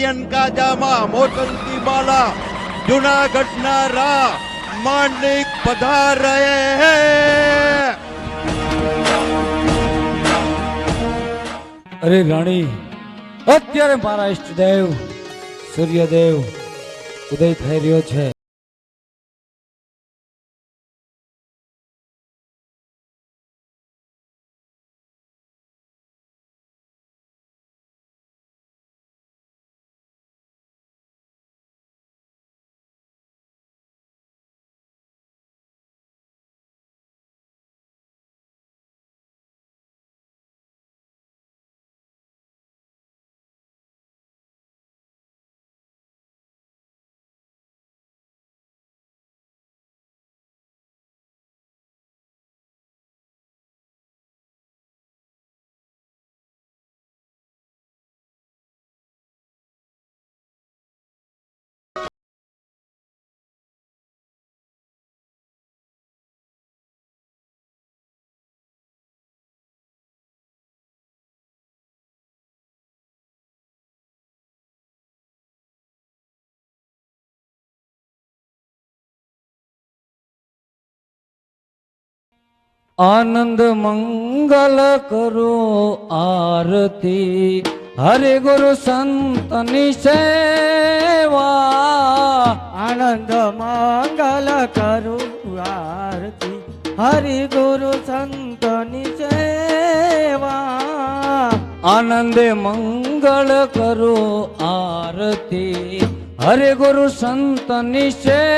સત્યન કાજામાં મોસંતી માલા જુનાગઢના રા માંડલિક પધાર રહે હે. અરે રાણી, અત્યારે મારા ઈષ્ટદેવ સૂર્યદેવ ઉદય થઈ રહ્યો છે. આનંદ મંગલ કરો આરતી, હરે ગુરુ સંતની સેવા. આનંદ મંગલ કરું આરતી, હરિ ગુરુ સંતની સેવા. આનંદ મંગળ કરો આરતી, હરે ગુરુ સંતની સેવા.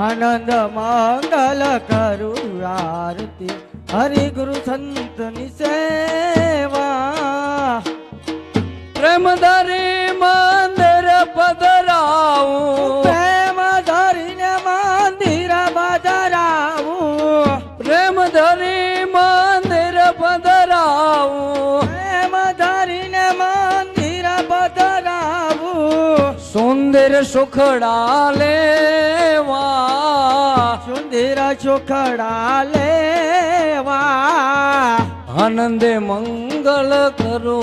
આનંદ મંગલ કરું આરતી, હરિ ગુરુ સંતની સેવા. પ્રેમ ધરી મંદિર પધરાવું, પ્રેમ ધરીને મંદિર પધરાવું, પ્રેમ ધરી મંદિર પધરાવું, પ્રેમ ધરીને મંદિર પધરાવું. સુંદર સુખડા લેવા, સુંદર સુખડા લેવા. આનંદે મંગલ કરો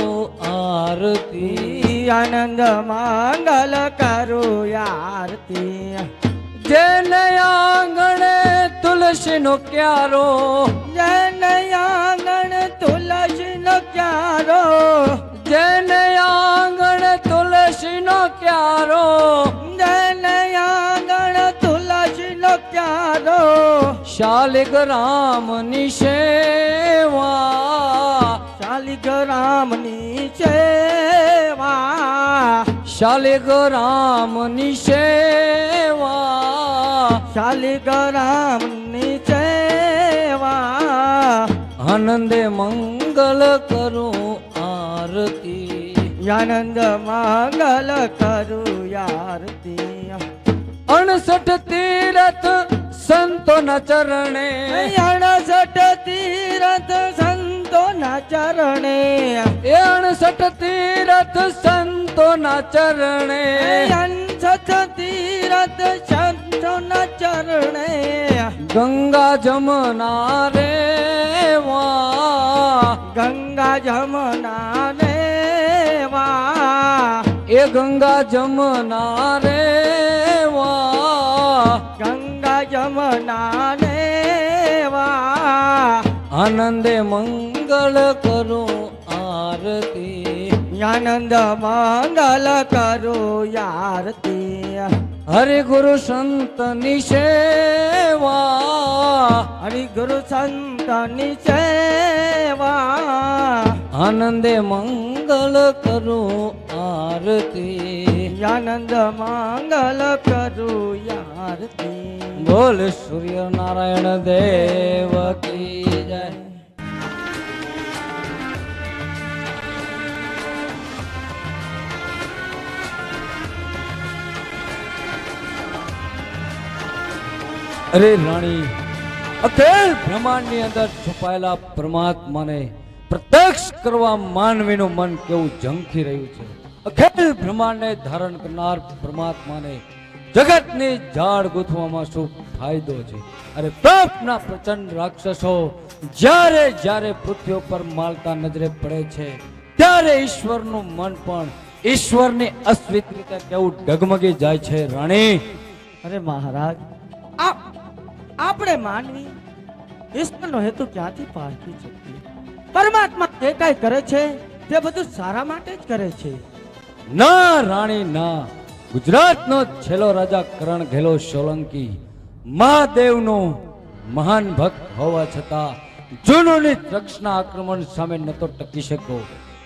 આરતી, આનંદ મંગલ કરું આરતી. જેને આંગણે તુલસીનો ક્યારો, જેને આંગણ તુલસીનો ક્યારો, જેને આંગણે તુલસીનો ક્યારો, જેને આંગણ તુલસીનો ક્યારો. શાલિગ્રામની સેવા, શાલિગ્રામની સેવા, શાલિગ્રામની સેવા, શાલિગ્રામની સેવા. આનંદે મંગલ કરો આરતી, આનંદ મંગલ કરું આરતી. 68 તીરથ સંતોના ચરણે, 68 તીરથ સંતોના ચરણે, 68 તીરથ સંતોના ચરણે, 68 તીરથ સંતોના ચરણે. ગંગા જમના રેવા, ગંગા જમના રેવા, એ ગંગા જમના રેવા, ગંગા જમના રેવા. આનંદે મંગળ કરો આરતી, આનંદ મંગલ કરું આરતી. હરે ગુરુ સંતની સેવા, હરિ ગુરુ સંતની સેવા. આનંદે મંગલ કરો આરતી, આનંદ મંગલ કરું આરતી. બોલ સૂર્ય નારાયણ દેવ કી જય. અરે રાણી, અખિલ બ્રહ્માંડની અંદર છુપાયેલા પરમાત્માને પ્રત્યક્ષ કરવા માનવીનું મન કેવું ઝંખી રહ્યું છે. અખિલ બ્રહ્માંડને ધારણ કરનાર પરમાત્માને જગતની ઝાડ ગૂંથવામાં શું ફાયદો છે? અરે પ્રપના પ્રચંડ રાક્ષસો જ્યારે જ્યારે પૃથ્વી ઉપર માલતા નજરે પડે છે ત્યારે ઈશ્વરનું મન પણ ઈશ્વરની અસ્વીકૃતા કેવું ડગમગી જાય છે રાણી. અરે મહારાજ, આપણે માનવી ઈશ્વરનો હેતુ ક્યાંથી પારખી શકીએ? પરમાત્મા જે કાંઈ કરે છે તે બધું સારા માટે જ કરે છે. ના રાણી ના. ગુજરાતનો છેલ્લો રાજા કરણ ઘેલો સોલંકી મહાદેવનો મહાન ભક્ત હોવા છતાં જૂનોની ત્રક્ષના આક્રમણ સામે નતો ટકી શક્યો.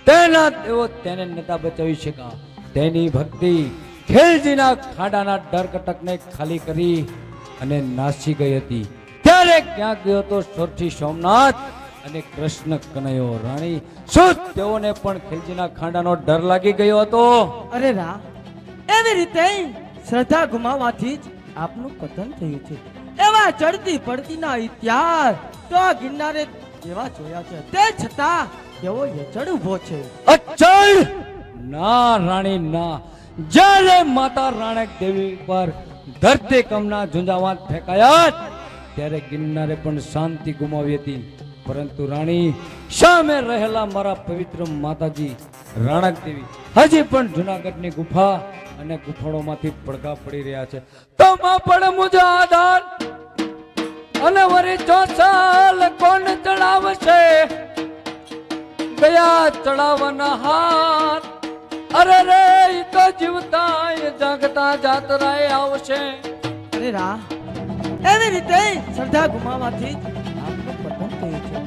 તેના દેવો તેને નતા બચાવી શકા. તેની ભક્તિ ખેલજીના ખાડાના ડરકટકને ખાલી કરી અને નાસી ગઈ હતી. ત્યારે ક્યાં ગયો તો સોરઠી સોમનાથ અને કૃષ્ણ કનૈયો. રાણી, શું તેઓને પણ ખેલજીના ખાડાનો ડર લાગી ગયો હતો? અરે રા, એવી રીતે શ્રદ્ધા ગુમાવવાથી જ આપનું પતન થયું છે. એવા ચડતી પડતીના ઇતિહાસ તો આ ગિરનારે એવા જોયા છે, તે છતાં કેવો યચડ ઉભો છે. અચલ! ના રાણી ના. જ્યારે માતા રાણક દેવી પર ધરતીકંપના ઝુંઝાવાત ફેંકાયા ત્યારે ગિરનારે પણ શાંતિ ગુમાવી હતી. પરંતુ રાણી, સામે રહેલા મારા પવિત્ર માતાજી રાણક દેવી હજી પણ જુનાગઢની ગુફા અને ગુફાળોમાંથી પડઘા પડી રહ્યા છે. તો માં પણ મુજે આધાર અને વરી ચોસલ કોણ ચડાવશે? ગયા ચડાવવાના હાથ. અરે રે, ઈ તો જીવતા જાગતા જાતરાએ આવશે. અરે રા, એવી રીતે શ્રદ્ધા ગુમાવવાથી જ આપનું પતન થયું છે.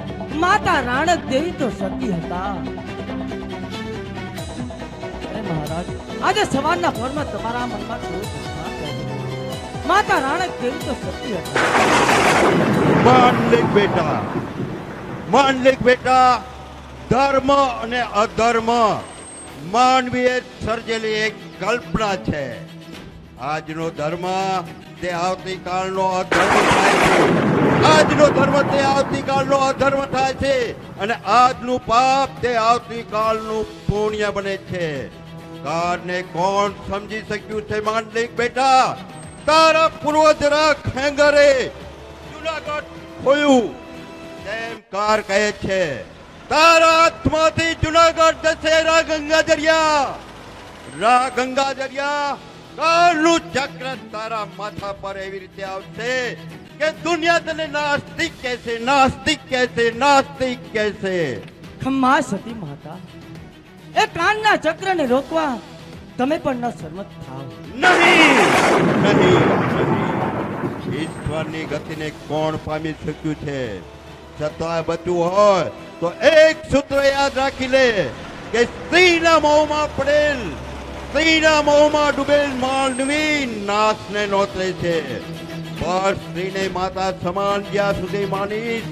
માતા રાણક દેવી તો સતી હતા. અરે મહારાજ, આજે સવારના ભોરમાં તમારા મનમાં કેવું વિશ્વાસ જાગ્યો? માતા રાણક દેવી તો સતી હતા. માંડલિક બેટા, ધર્મ અને અધર્મ માનવીએ સર્જેલી એક કલ્પના છે. આજનો ધર્મ તે આવતીકાલનો અધર્મ થાય છે. આજનો ધર્મ તે આવતીકાલનો અધર્મ થાય છે અને આજનું પાપ તે આવતીકાલનું પુણ્ય બને છે. કારને કોણ સમજી શક્યું છે માંડલિક બેટા? તારા પૂર્વજરા ખેંગરે જુનાગઢ ખોયું તેમ કાર કહે છે. તારા હાથમાંથી જુનાગઢ જશે રા ગંગા દરિયા. કાળનું ચક્ર તારા માથા પર એવી રીતે આવશે કે દુનિયા તને નાસ્તિક કહેશે. ખમ્મા સતી માતા, એ કાનના ચક્રને રોકવા તમે પણ ન શરમત થાવ. નહીં. ઈશ્વરની ગતિને કોણ પામી શક્યું છે? છતાં બચવું હોય તો એક સૂત્ર યાદ રાખી લે કે સ્ત્રીના મોહમાં ડૂબેલ માનવી નાશને નોતરે છે. પણ સ્ત્રીને માતા સમાન જ્યાં સુધી માનીશ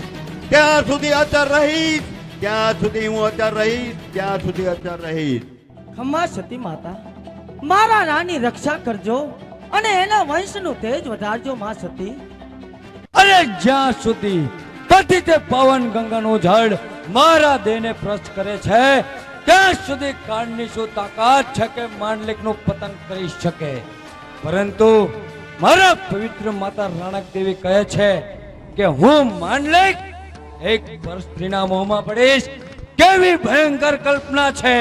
ત્યાં સુધી અચર રહીશ. ખમ્મા સતી માતા, મારા રાની રક્ષા કરજો અને એના વંશનું તેજ વધારજો માં સતી. અરે જ્યાં સુધી પતિત પાવન ગંગાનું જળ મારા દેહને પ્રસ્ત કરે છે ત્યાં સુધી કાળની શું તાકાત છે કે માંડલિકનું પતન કરી શકે? પરંતુ મારા પવિત્ર માતા રાણક દેવી કહે છે કે હું માંડલિક એક પર સ્ત્રીના મોહમાં પડીશ. કેવી ભયંકર કલ્પના છે!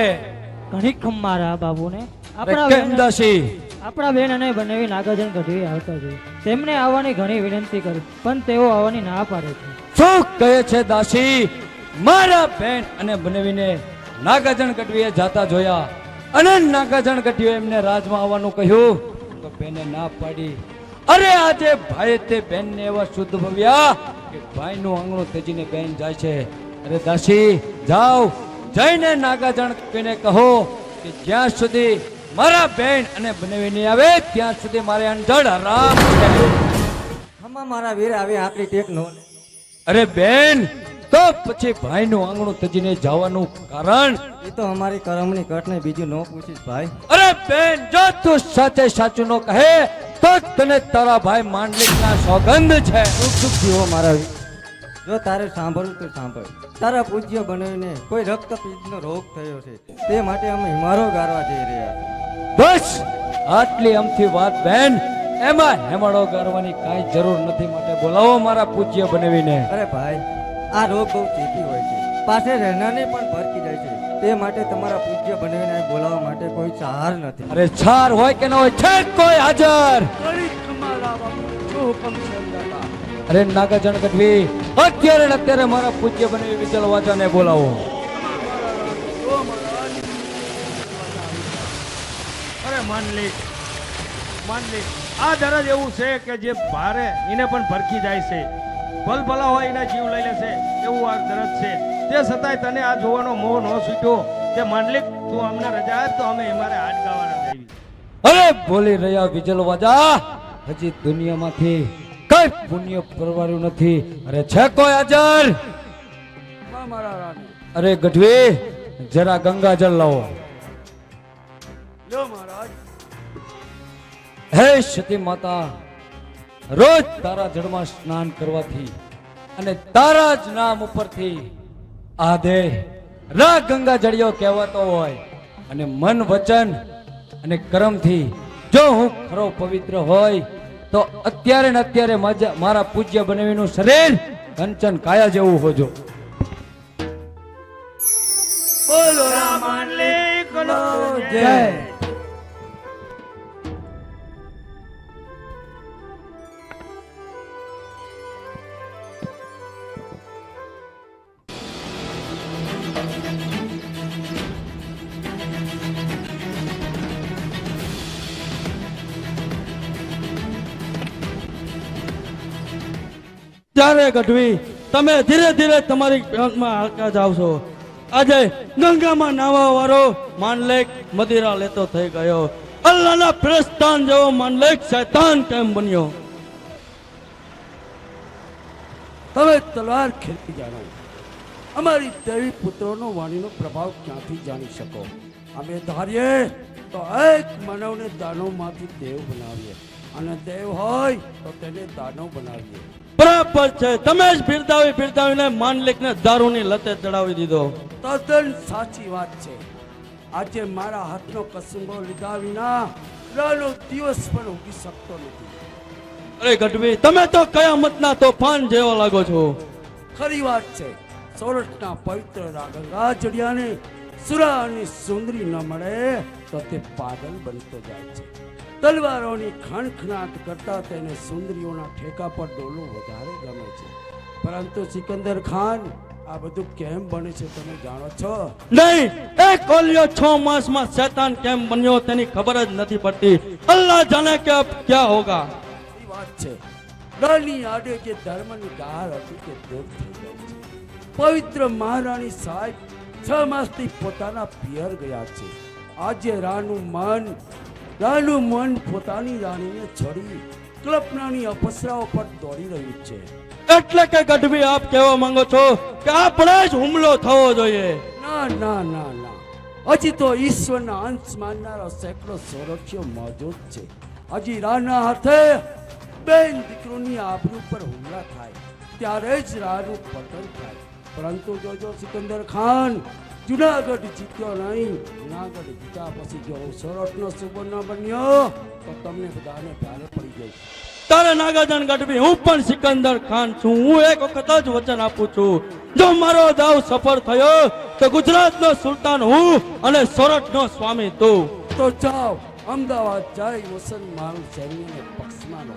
ઘણી ખમ્મારા બાબુને કેમ દાસી? આપણા બેન અને બનેવી નાગાર્જુન ગઢવી આવતા છે. તેમને આવવાની ઘણી વિનંતી કરી પણ તેઓ આવવાની ના પાડે છે. શું કહે છે દાસી? મારા બેન અને બનેવીને નાગાર્જુન ગઢવીએ જાતા જોયા અને નાગાર્જુન ગઢવીએ એમને રાજમાં આવવાનું કહ્યું તો બેને ના પાડી. અરે આજે ભાઈ તે બેનને એવા શુદ્ધ ભવ્યા કે ભાઈનું આંગણું તેજીને બેન જાય છે. અરે દાસી, જાઓ જઈને નાગાર્જુન ગઢવીને કહો કે જ્યાં સુધી મારા બેન અને બનેવી નહીં આવે ત્યાં સુધી મારે અંજળ હરામ છે. ખમ્મા મારા વીર આવી આકરી ટેક નો. અરે બેન, તો પછી ભાઈનું આંગણું તજીને જવાનું કારણ? એ તો અમારી કરમની કટને બીજું ન પૂછીશ ભાઈ. અરે બેન, જો તું સાચે સાચું નો કહે તો તને તારા ભાઈ માંડલિકના સોગંદ છે. સુખ જીવો મારા વીર. જો તારે સાંભળવું તો સાંભળ. તારા પૂજ્ય બનવીને કોઈ રક્તપીતનો રોગ થયો છે, તે માટે અમે હિમારો ગારવા જઈ રહ્યા છીએ. બસ આટલી અમથી વાત બેન, એમાં હેમાડો ગારવાની કાંઈ જરૂર નથી. માટે બોલાવો મારા પૂજ્ય બનેવીને. અરે ભાઈ, આ રોગ બહુ ચેપી હોય છે, પાસે રહેનારને પણ ભરકી જાય છે. તે માટે તમારા પૂજ્ય બનેવીને બોલાવવા માટે કોઈ ચાર નથી. અરે છાર હોય કે ન હોય છે કોઈ હાજર. અરે નાગાજન ગઢવી, અત્યારે ને અત્યારે મારા પૂજ્ય બનેવી વિજલ વાજાને બોલાવો. અરે માનલી આ દરજ એવું છે કે જે ભારે એને પણ ભરખી જાય છે, ભલભલા હોય એના જીવ લઈ લેશે એવું આ દરજ છે. તે છતાંય તને આ જોવાનો મોહ ન છૂટ્યો કે માનલી તું અમને રજા આપ તો અમે અમારે હાથ ગાવાના જઈએ. અરે બોલી રહ્યા વિજલ વાજા, હજી દુનિયામાંથી કઈ પુણ્ય પરવાર્યું નથી. અરે છે કોઈ હાજર? અરે ગઢવી, જરા ગંગાજળ લાવો. હે સતી માતા, રોજ તારા જળમાં સ્નાન કરવાથી અને તારા જ નામ ઉપરથી આ દેહ રા ગંગા જળિયો કહેવાતો હોય અને મન વચન અને કર્મથી જો હું ખરો પવિત્ર હોય તો અત્યારે ને અત્યારે મારા પૂજ્ય બનેવીનું શરીર કંચન કાયા જેવું હોજો. બોલો માનલી કનો જય. ત્યારે ગઢવી તમે ધીરે ધીરે તમારી પંથમાં હાલતા જાવ છો. આજે ગંગામાં નાવા વાળો માનલેક મદિરા લેતો થઈ ગયો. અલ્લાહના ફિરસ્તાન જેવો માનલેક શૈતાન કેમ બન્યો? તમે તલવાર ખેલતી જાણો, અમારી દેવી પુત્રોનો વાણીનો પ્રભાવ ક્યાંથી જાણી શકો? અમે ધારીએ તો એક માનવને દાનવમાંથી દેવ બનાવીએ, અને દેવ હોય તો તેને દાનવ બનાવીએ. બરાબર છે, તમે જ બિરદાવીને માનલેકને દારૂની લતે ચડાવી દીધો. તદ્દન સાચી વાત છે. આજે મારા હાથનો કસુંબો લીધા વિના રાનો દિવસ પણ ઉગી શકતો નથી. અરે ગઢવી, તમે તો કયામતના તોફાન જેવા લાગો છો. ખરી વાત છે. સોરઠના પવિત્ર ગંગા જળિયાને સુરા અને સુંદરી ન મળે તો તે પાગલ બનતો જાય છે. તલવારોની ખણખણાટ કરતા તેને સુંદરીઓના ઠેકા પર ડોલું વધારે ગમે છે. પરંતુ સિકંદર ખાન, આ બધું કેમ બને છે તમે જાણો છો? નહીં, એક ઓલિયો 6 માસમાં શૈતાન કેમ બન્યો તેની ખબર જ નથી પડતી. અલ્લાહ જાને કે અબ ક્યા હોગા. એ વાત છે, ડરની આડે જે ધર્મની ગાર હતી તે દૂર થઈ ગઈ છે. પવિત્ર મહારાણી સાહેબ 6 માસથી પોતાના પિયર ગયા છે. આજે રાનું મન પોતાની રાણીને છોડી કલ્પનાની અપસરાઓ પર દોડી રહ્યું છે. એટલે કે ગઢવી, આપ કહેવા માંગો છો કે આપણે જ હુમલો થવો જોઈએ? ના ના ના ના, હજી તો ઈશ્વરના અંશ માનનારા સેંકડો સોરઠીઓ મોજૂદ છે. હજી રાના હાથે બેન દીકરોની આબરૂ પર હુમલા થાય ત્યારે જ રાનું પતન થાય. પરંતુ જોજો સિકંદર ખાન, જુનાગઢ જીત્યો નહીં. જુનાગઢ જીત્યા પછી જો હું સોરઠનો સુબો ન બન્યો તો તમને બધાને ભારે પડી જાય. તારે નાગાજન ગઢવી, હું પણ સિકંદર ખાન છું. હું એક વખત જ વચન આપું છું, જો મારો દાવ સફળ થયો તો ગુજરાતનો સુલતાન હું અને સોરઠનો સ્વામી તું. તો જાઓ, અમદાવાદ જઈ વસન મારું સૈન્યને પક્ષમાં લો.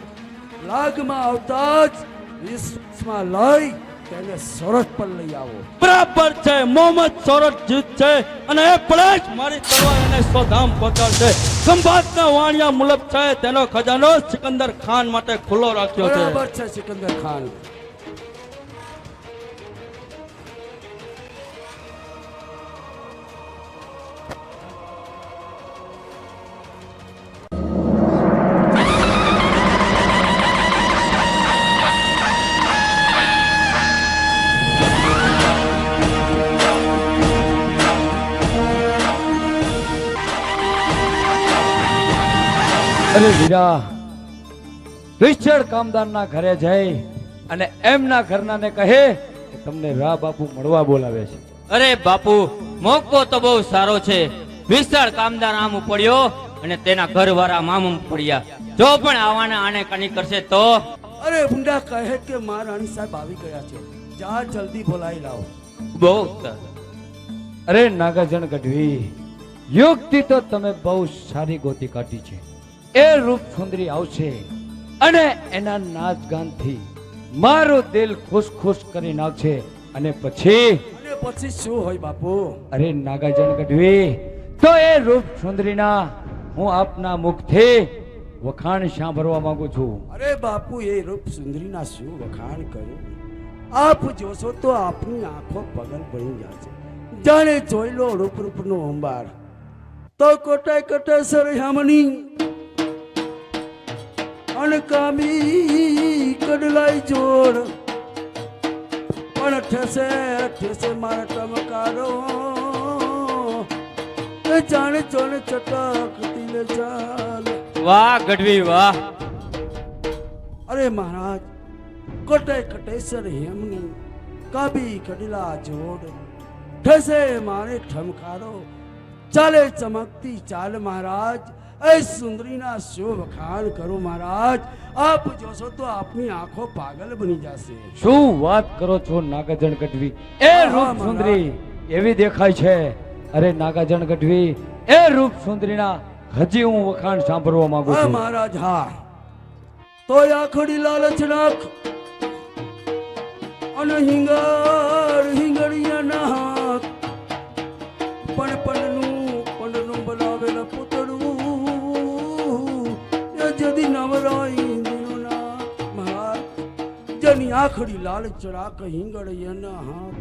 લાગમાં આવતા જ વિશ્વમાં લઈ તેને સોરઠ પર લઈ આવો. બરાબર છે, મોહમ્મદ સોરઠ જીત છે અને એ પડે જ મારી તલવાર એને સ્વધામ પહોંચાડશે. ખંભાતના વાણિયા મુલક છે, તેનો ખજાનો સિકંદર ખાન માટે ખુલ્લો રાખ્યો છે. બરાબર છે સિકંદર ખાન. અરે વીરા, વિછળ કામદારના ઘરે જઈ અને એમના ઘરનાને કહે કે તમને રા બાપુ મળવા બોલાવે છે. અરે બાપુ, મોકો તો બહુ સારો છે. વિશાળ કામદાર આમ પડ્યો અને તેના ઘરવાળા મામુમ પડ્યા. જો પણ આવાના આને કની કરશે તો? અરે ભૂંડા કહે કે મહારાણી સાહેબ આવી ગયા છે. જા જલ્દી બોલાવી લાવો. બહુ અરે નાગાજણ ગઢવી, યુક્તિ તો તમે બહુ સારી ગોતી કાઢી છે. એ રૂપ સુંદરી આવશે અને એના નાચ ગાનથી મારું દિલ ખુશ ખુશ કરી નાખશે. અને પછી અને પછી શું હોય બાપુ? અરે નાગાજણ ગઢવી, તો એ રૂપ સુંદરીના હું આપના મુખથી વખાણ સાંભળવા માંગુ છું. અરે બાપુ, એ રૂપ સુંદરીના શું વખાણ કરું? આપ જોશો તો આપની આંખો પગલ બની જશે. જાણે જોઈ લો રૂપ રૂપનો અંબાર. તો કોટાય કટાય સરહામણી અણકામી કડલાઈ જોડ, પણ ઠેસે ઠેસે મારા ટમકારો એ જાણે જોને ચટકતી લે ચાલ. વાહ ગઢવી વાહ. અરે મહારાજ, કટાય કટેસર હેમની કાબી કડલા જોડ, ઠસે મારે ઠમકારો, ચાલે ચમકતી ચાલ મહારાજ. એ સુંદરીના શું વખાણ કરું મહારાજ? આપ જોશો તો આપની આંખો પાગલ બની જશે. શું વાત કરો છો નાગાજણ ગઢવી? એ રૂપ સુંદરી એવી દેખાય છે. અરે નાગાજણ ગઢવી, એ રૂપ સુંદરીના હજી હું વખાણ સાંભળવા માંગુ હા છું. મહારાજ, હા. તો આખડી લાલચ રાખ અને હિંગળિયાના હાથ, પણ પણનું બનાવેલા પૂતળું એ જદી નવરાઈ દીનોના મહારાજ. જેની આખડી લાલચ રાખ હિંગળિયાના હાથ,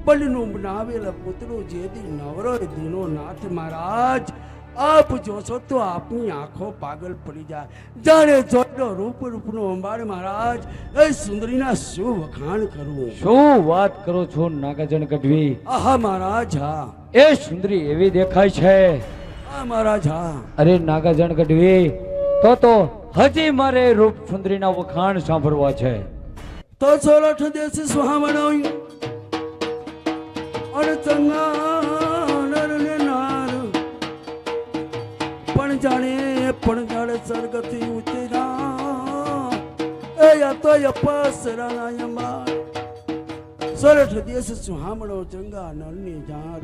પણનું બનાવેલા પૂતળું જેદી નવરાઈ દીનો નાથ મહારાજ. આપ જોશો તો આપની આંખો પાગલ પડી જાય. જાણે જોડો રૂપ રૂપનો અંબાર મહારાજ. એ સુંદરીના શું વખાણ કરવું? શું વાત કરો છો નાગાજણ ગઢવી? આહા મહારાજ, હા. એ સુંદરી એવી દેખાય છે. હા મહારાજ, હા. અરે નાગાજણ ગઢવી, તો હજી મારે રૂપ સુંદરીના વખાણ સાંભળવા છે. તો સોરઠ દેશ સુહામણોઈ અને ચંગા નર ને નાર, પણ જાણે સ્વર્ગથી ઉતર્યા એ યા તો અપસરાના યમાર. સોરઠ દેશ સુહામણો ચંગા નરની જાર,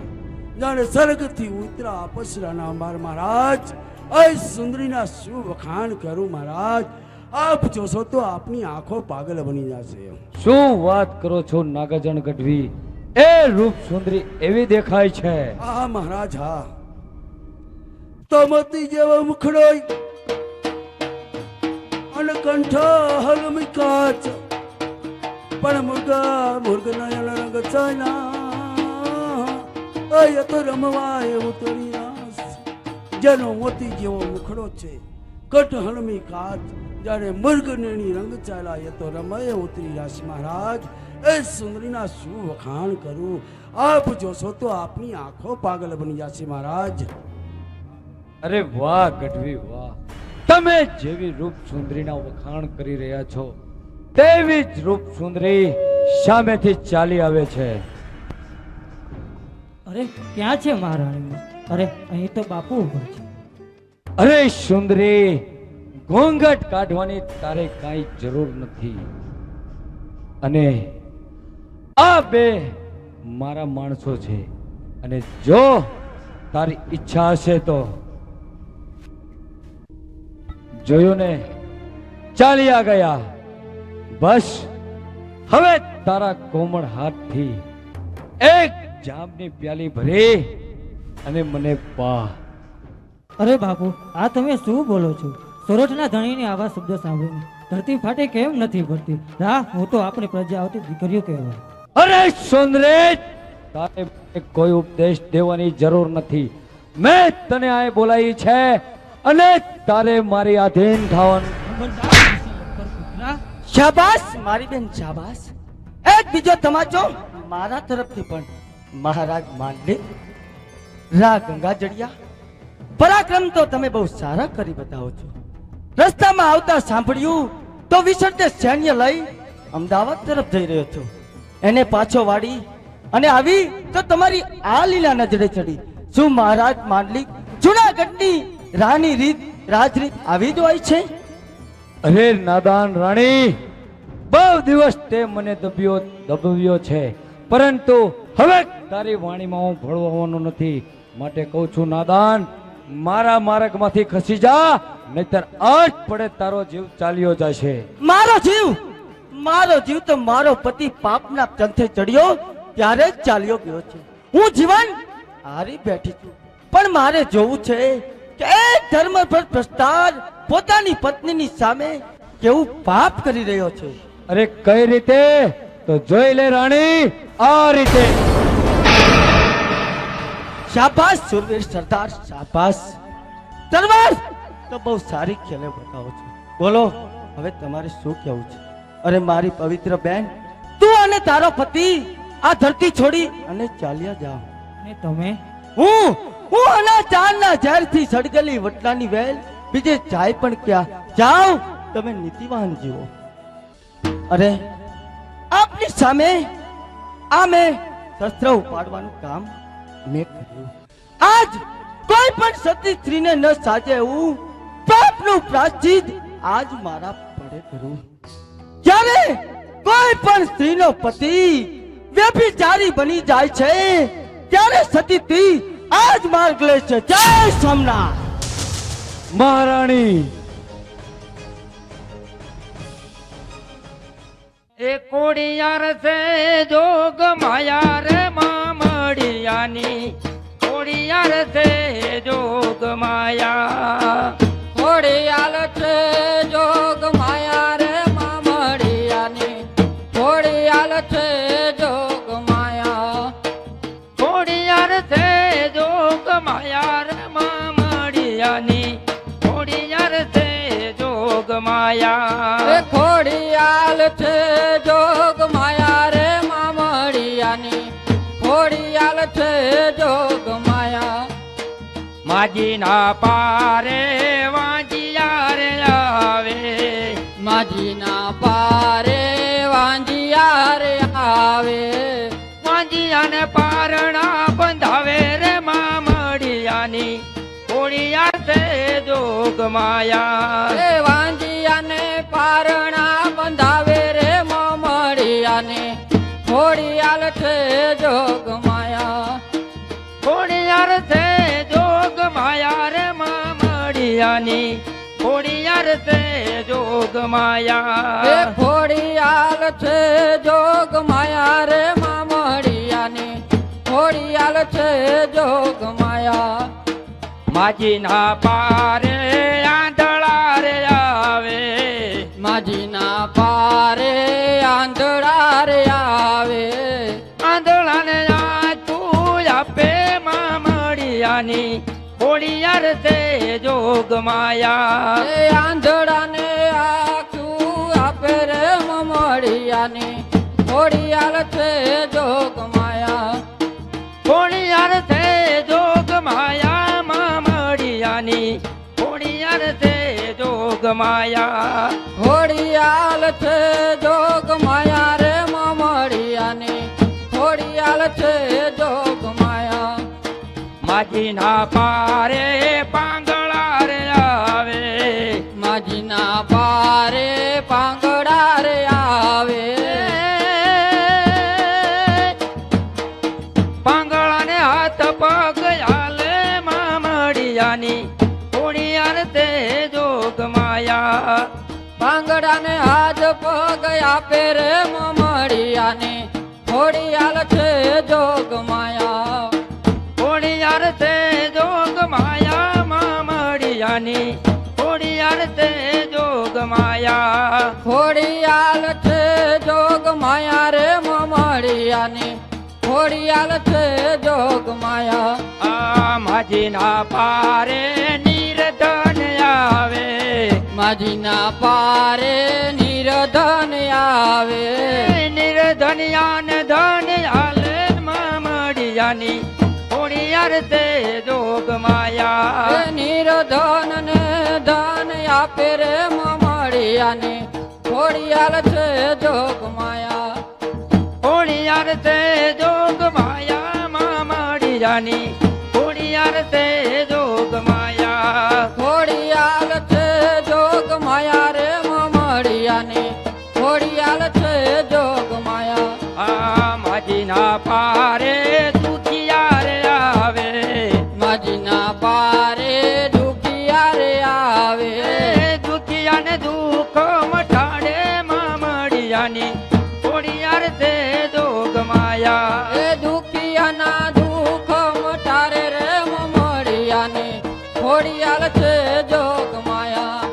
જાણે સ્વર્ગથી ઉતરા અપસરાના અંબાર મહારાજ. એ સુંદરીના શું વખાણ કરું મહારાજ? આપ જોશો તો આપની આંખો પાગલ બની જશે. શું વાત કરો છો નાગાજણ ગઢવી? એ રૂપ સુંદરી એવી દેખાય છે. હા મહારાજ, હા. તો મોતી જેવો મુખડો અને કંઠ હલમી કાચ, પણ મુર્ગના રંગ ચાયના એ તો રમવા એવું તરી રાસ. જેનો મોતી જેવો મુખડો છે, કંઠ હલમી કાચ, જાણે મુર્ગની રંગ ચાલા એ તો રમય ઉતરી રાસ મહારાજ. એ સુંદરીના શું વખાણ કરું? આપ જોશો તો આપની આંખો પાગલ બની જશે મહારાજ. અરે વાહ ગઢવી વાહ, તમે જેવી રૂપ સુંદરીના વખાણ કરી રહ્યા છો તેવી જ રૂપ સુંદરી સામેથી ચાલી આવે છે. અરે ક્યાં છે મહારાણી? અરે અહીં તો બાપુ ઉભા છે. અરે સુંદરી, ઘોંઘટ કાઢવાની તારે કાંઈ જરૂર નથી. અને આ બે મારા માણસો છે, અને જો તારી ઈચ્છા હશે તો જોયું ને, ચાલ્યા ગયા. બસ હવે તારા કોમળ હાથથી એક જામની પ્યાલી ભરી અને મને પા. અરે બાપુ, આ તમે શું બોલો છો? સોરઠના ધણીની આવા શબ્દ સાંભળીને ધરતી ફાટે કેમ નથી ભરતી? રા, હું તો આપણી પ્રજા આવતી દીકરીઓ કહેવાય. અરે સુંદરી, તારે કોઈ ઉપદેશ દેવાની જરૂર નથી. મેં તને આ બોલાવી છે અને તારે મારી આધીન થવાનું. શાબાશ મારી બેન, શાબાશ. એક બીજો તમાચો મારા તરફથી પણ. મહારાજ માંડલિક, રા ગંગાજળિયા, પરાક્રમ તો તમે બહુ સારા કરી બતાવો છો. રસ્તામાં આવતા સાંભળ્યું તો વિસર્જે સૈન્ય લઈ અમદાવાદ તરફ જઈ રહ્યો છો. એને પાછો વાળી અને આવી તો તમારી આ લીલા નજરે ચડી. શું મહારાજ માંડલિક, જૂનાગઢની રાની રીત રાજરીત આવી જ હોય છે? અરે નાદાન રાણી, બહુ દિવસ તે મને દબ્યો છે, પરંતુ હવે તારી વાણીમાં હું ભળવાનો નથી. માટે કહું છું નાદાન, મારા માર્ગમાંથી ખસી જા, નહીતર આજ પડે તારો જીવ ચાલ્યો જશે. મારો જીવ તો મારો પતિ પાપના પંથે ચડ્યો ત્યારે જ ચાલ્યો ગયો છે. હું જીવન હારી બેઠી છું, પણ મારે જોવું છે કે એ ધર્મ પર ભ્રષ્ટાચાર પોતાની પત્નીની સામે કેવું પાપ કરી રહ્યો છે. અરે કઈ રીતે? તો જોઈ લે રાણી, આ રીતે. શાબાશ સુરવીર સરદાર, શાબાશ. તલવાર તો બહુ સારી ખેલે બતાવો છો. બોલો હવે તમારે શું કહેવું છે? અરે મારી પવિત્ર બેન, તું અને તારો પતિ આ ધરતી છોડી અને ચાલ્યા જાઓ. અને તમે હું આના ચારના ઝેરથી સળગેલી વટલાની વેલ બીજે જાય પણ ક્યાં જાઓ. તમે નીતિવાન જીવો. અરે આપની સામે આ મેં શસ્ત્ર ઉપાડવાનું કામ મેં કર્યું. આજ કોઈ પણ સતી સ્ત્રીને ન સાજે એવું પાપનું પ્રાયશ્ચિત આજ મારા પડે કરું. જ્યારે કોઈ પણ સ્ત્રીનો પતિ વ્યભિચારી બની જાય છે ત્યારે સતીથી આજ માર્ગ લે છે. જય સોમનાથ. મહારાણી, એ કોડિયાર સે જોગ માયા રે મામડિયાની, કોડિયાર સે જોગ માયા, કોડિયાર સે જોગ માયા રે મામડિયાની, કોડિયાર સે જોગ માયા, કોડિયાર સે જોગ માયા રે મામડિયાની, કોડિયાર સે જોગ માયા, ખોડિયાલ છે જોગ માયા રે મામડિયાની, ખોડિયાલ છે જોગ માયા, માજીના પારે વાંજિયા રે આવે, માજીના પારે વાંજિયા રે આવે, વાંજિયાને પારણા બંધાવે રે મામડિયાની, ખોડિયાર છે જોગ માયા, વાંજિયાને પારણા બંધાવે રે મામડિયાને, ખોડિયાર છે જોગ માયા, ખોડિયાર છે જોગ માયા રે મામડિયાની, ખોડિયાર છે જોગ માયા, ખોડિયાર છે જોગ માયા રે મામડિયાની, ખોડિયાર છે જોગ માયા, માજીના પારે આંધળા રે આવે, માજીના પારે આંધળા રે આવે, આંધળાને આંચું આપે મામડિયાની, ખોડિયાર છે જોગ માયા, આંધળાને આંચું આપે રે મામડિયાની, ખોડિયાર છે જોગ માયા, ખોડિયાર છે જોગ માયા મામડિયાની, ખોડિયાર છે જોગ માયા, ખોડિયાર છે જોગ માયા રે મામડિયાની, ખોડિયાર છે જોગ માયા, માજીના પારે પાંગળા રે આવે, માજીના પારે પાંગળા રે આવે, પાંગળાને હાથ પગ હાલે મામડિયાની, ખોડિયાર તે જોગ માયા, પાંગળાને હાથ પગ આપે રે મામડિયાની, ખોડિયાર છે જોગ માયા, ખોડિયાર તે જોગ માયા મામડિયાની, ખોડિયાર તે જોગ માયા, ખોડિયાર છે જોગ માયા રે મામડિયાની, ખોડિયાર છે જોગ માયા, આ માજીના પારે નિર્ધન આવે, માજીના પારે નિર્ધન આવે, નિર્ધનિયાન ધન હાલે મામડિયાની, ખોડિયાર તે જોગ માયા, નિર્ધન ને ધન આપે રે મામડિયાની, ખોડિયાર છે જોગ માયા, ખોડિયાર તે જોગ માયા મામડિયાની, ખોડિયાર તે જોગ માયા, ખોડિયાર છે જોગ માયા રે મામડિયાની, ખોડિયાર છે જોગ માયા, આ માજીના પારે ખોડિયાર છે જોગ માયા,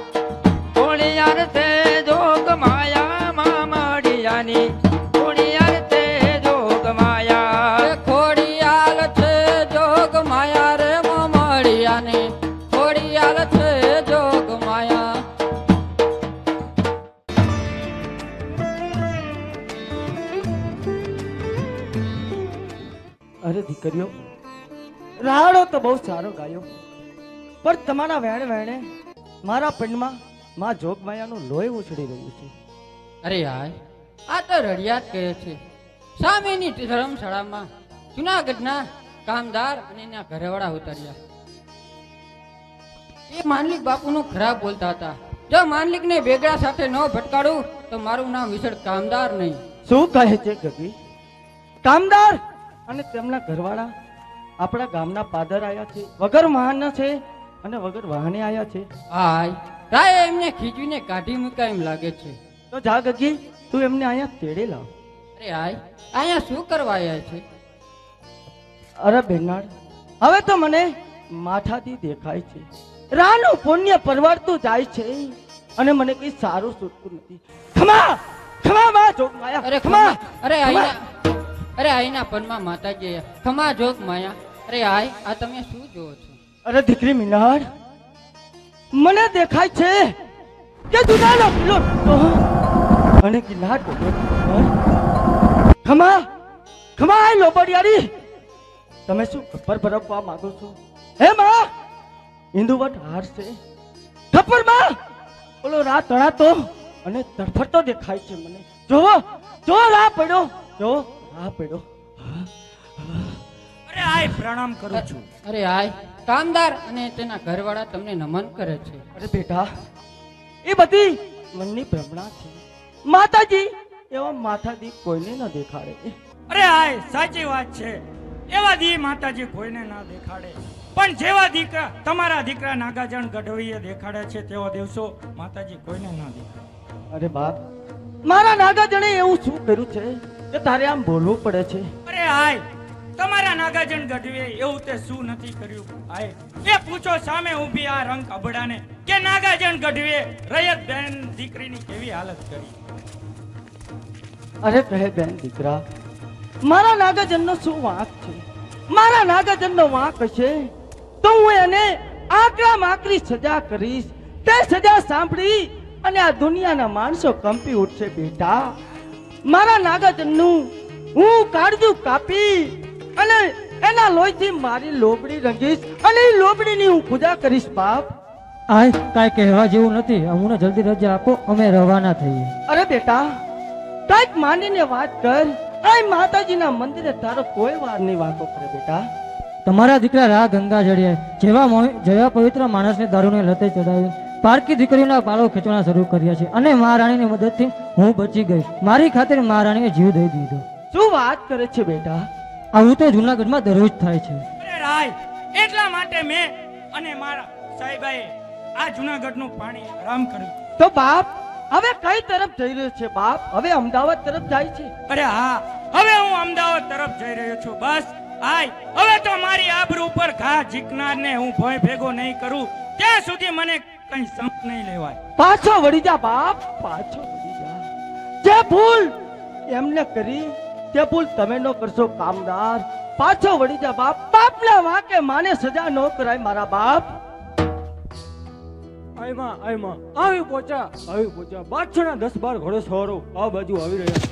ખોડિયાર છે જોગ માયા, મામડિયાની ખોડિયાર છે જોગ માયા, ખોડિયાર છે જોગ માયા રે મામડિયાની ખોડિયાર છે જોગ માયા. અરે દીકરીઓ, રાડો તો બહુ સારો ગાયો, પણ તમારા વેણે વેણે મારા પંડમાં માં જોગમાયાનું લોહી ઉછળી રહ્યું છે. અરે યાર, આ તો રડિયાત કહે છે. સામેની ધર્મશાળામાં જુનાગઢના કામદાર અને એના ઘરવાળા ઉતર્યા. એ માનલિક બાપુનું ખરાબ બોલતા હતા. જો માનલિકને બેગડા સાથે ન ભટકાડું તો મારું નામ વિશળ કામદાર નહીં. શું કહે છે ગગી? કામદાર અને તેમના ઘરવાળા આપણા ગામના પાદર આયા છે, વગર વાહનના છે અને વગર વાહને આયા છે. હાય, રાય એમને ખીચવીને કાઢી મૂકા એમ લાગે છે. તો જા ગગી, તું એમને અહીંયા તેડે લાવ. અરે હાય, અહીંયા શું કરવા આવ્યા છે? અરે બેનાડ, હવે તો મને માથાથી દેખાય છે. રાનું પુણ્ય પરવડતું જાય છે અને મને કઈ સારું સૂચતું નથી. ખમા ખમા માં જોગમાયા, અરે ખમા, અરે આઈના, અરે આઈના પનમાં માતાજી ખમા જોગ માયા. અરે હાય, આ તમે શું જોવો છો? અરે દીકરી મીનાડ, મને દેખાય છે કે દુનાનો કિલ્લો તૂટતો અને ગિરનાર ડૂબ્યો. ખમા ખમા આ લોબડિયારી, તમે શું ખબર ભરપવા માંગો છો? હે માં, હિન્દુવટ હાર છે ખબર માં? ઓલો રાત તણાતો અને તડફડતો દેખાય છે મને. જોવો જો રા પડ્યો, જો રા પડ્યો. અરે આય પ્રણામ કરું છું. અરે હાય, કામદાર અને તેના ઘરવાળા તમને નમન કરે છે. અરે બેટા, એ બધી મનની ભ્રમણા છે. માતાજી એવા માથાદી કોઈને ન દેખાડે. અરે આય સાચી વાત છે. એવા દી માતાજી કોઈને ના દેખાડે, પણ જેવા દીકરા તમારા દીકરા નાગાજણ ગઢવીએ દેખાડે છે તેવા દિવસો માતાજી કોઈને ના દેખાડે. અરે બાપ, મારા નાગાજણે એવું શું કર્યું છે કે તારે આમ બોલવું પડે છે? અરે આય, તમારા નાગાજણ ગઢવીએ એવું તે શું નથી કર્યું? આય એ પૂછો સામે ઊભી આ રંગ અબડાને કે નાગાજણ ગઢવીએ રયત બેન દીકરીની કેવી હાલત કરી. અરે કહે બેન દીકરા, મારા નાગાજનનો શું વાંક છે? મારા નાગાજનનો વાંક હશે તો હું એને આકરામાં આકરી સજા કરીશ. તે સજા સાંભળી અને આ દુનિયાના માણસો કંપી ઉઠશે. બેટા, મારા નાગાજનનું હું કાળજું કાપી અને એના લોહીથી મારી લોબડી રંગીશ અને એ લોબડીની હું પૂજા કરીશ. બાપ, આય કાંઈ કહેવા જેવું નથી. અમને જલ્દી રજા આપો, અમે રવાના થઈએ. અરે બેટા, કઈક માનીને વાત કર. આ માતાજીના મંદિરે તારો કોઈ વાર નહીં વાંકો કરે. બેટા, તમારા દીકરા રા ગંગા જડિયા જેવા પવિત્ર માણસને દારૂને લતે ચડાવી પારકી દીકરીઓના પાળો ખેંચવાના શરૂ કર્યા છે અને મહારાણીની મદદથી હું બચી ગઈ. મારી ખાતર મહારાણીએ જીવ દઈ દીધો. શું વાત કરે છે બેટા? આવું તો જુનાગઢમાં દરરોજ થાય છે. અરે રાય, એટલા માટે મેં અને મારા સાહેબાએ આ જુનાગઢનું પાણી આરામ કર્યું. તો બાપ, હવે કઈ તરફ જઈ રહ્યો છે? બાપ, હવે અમદાવાદ તરફ જાય છે? અરે હા, હવે હું અમદાવાદ તરફ જઈ રહ્યો છું. બસ આય, હવે તો મારી આબરૂ ઉપર ઘા ઝીકનારને હું ભોય ભેગો નહીં કરું ત્યાં સુધી મને કઈ સંપ નહીં લેવાય. પાછો વળી જા બાપ, પાછો વળી જા. જે ભૂલ એમને કરી તે ભૂલ તમે નો કરશો કામદાર. પાછો વળી જા બાપ. બાપના વાંકે માને સજા ન કરાય મારા બાપ. આવી પહોંચ્યા બાદશાહના 10-12 ઘોડે સવારો આ બાજુ આવી રહ્યા.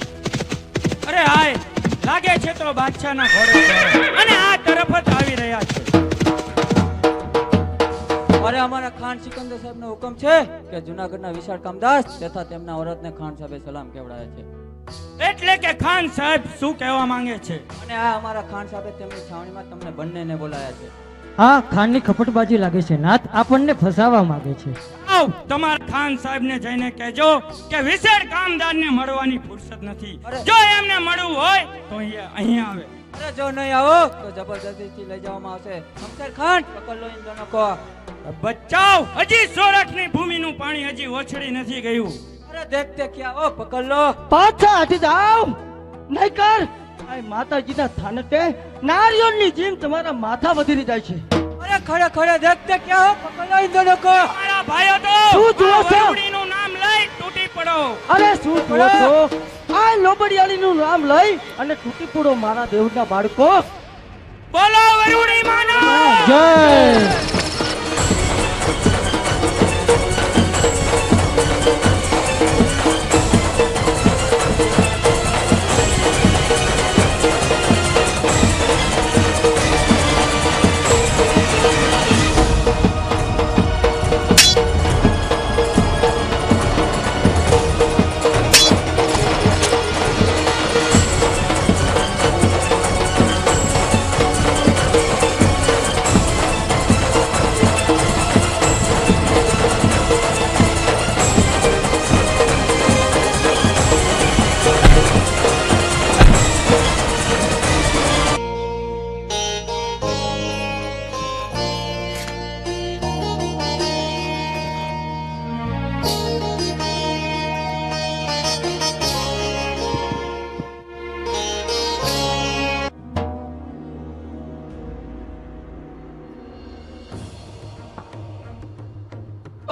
અરે હાય, લાગે છે તો બાદશાહના ઘોડે અને આ તરફ જ આવી રહ્યા છે. અરે અમારા ખાન સિકંદર સાહેબનો હુકમ છે કે જુનાગઢના વિશાળ કામદાસ તથા તેમના ઓરતને ખાન સાહેબે સલામ કહેવડાવે છે. એટલે કે ખાન સાહેબ શું કહેવા માંગે છે? અને આ અમારા ખાન સાહેબે તેમની છાવણીમાં તમને બંનેને બોલાયા છે. હા, ખાનની ખપટબાજી લાગે છે. નાથ આપણને ફસાવા માંગે છે. આવ, તમારા ખાન સાહેબને જઈને કહેજો કે વિશેષ કામદારને મળવાની ફુરસત નથી. જો એમને મળવું હોય તો અહીં આવે. અરે જો નહીં આવો તો જબરદસ્તીથી લઈ જવામાં આવશે. શમશેર ખાન પકડ લો ઇન દોનો કો. બચાવ, હજી સોરઠની ભૂમિનું પાણી હજી ઓછળી નથી ગયું. અરે દેખતે ક્યાં, ઓ પકડ લો. પાછા હટી જાવ. નહીં કર. આ માતાજીના થાનકે નારિયેળની જેમ તમારા માથા વધીરી જાય છે. અરે અરે ખડે ખડે દેખતે ક્યાં હો પકડાઈ દો લોકો. મારા ભાઈઓ તો શું જુઓ છો? આ વરુડીનું નામ લઈ તૂટી પડો. અરે શું જુઓ છો? આ લોબડિયાળીનું નામ લઈ અને તૂટી પડો મારા દેવના બાળકો. બોલો વરુડી માનો. જય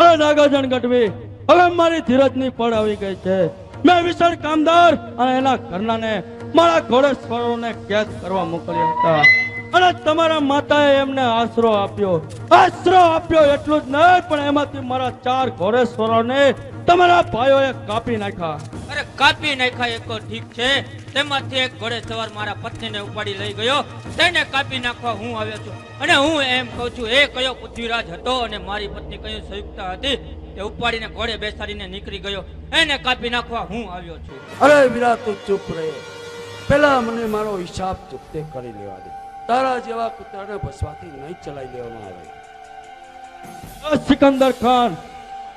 અરે નાગાજન ગઢવી, હવે મારી ધીરજની પળ આવી ગઈ છે. મેં વિશાળ કામદાર અને એના ઘરનાને મારા ઘોડેશ્વરોને કેદ કરવા મોકલ્યા હતા અને તમારા માતાએ એમને આશરો આપ્યો એટલું જ નહીં પણ એમાંથી મારા 4 ઘોડેશ્વરોને તમારા ભાઈઓએ કાપી નાખ્યા. અરે કાપી નાખ્યા એ તો ઠીક છે, તેમાંથી એક ઘોડે સવાર મારા પત્નીને ઉપાડી લઈ ગયો, તેને કાપી નાખવા હું આવ્યો છું. અને હું એમ કહું છું, એ કયો પૃથ્વીરાજ હતો અને મારી પત્ની કયો સંયુક્તા હતી, તે ઉપાડીને ઘોડે બેસાડીને નીકળી ગયો, એને કાપી નાખવા હું આવ્યો છું. અરે વીરા તું ચૂપ રહે. પેલા મને મારો હિસાબ ચૂકતે કરી લેવા દે. તારા જેવા કૂતરાને ભસવાથી નહીં ચલાવી દેવામાં આવે. સિકંદર ખાન,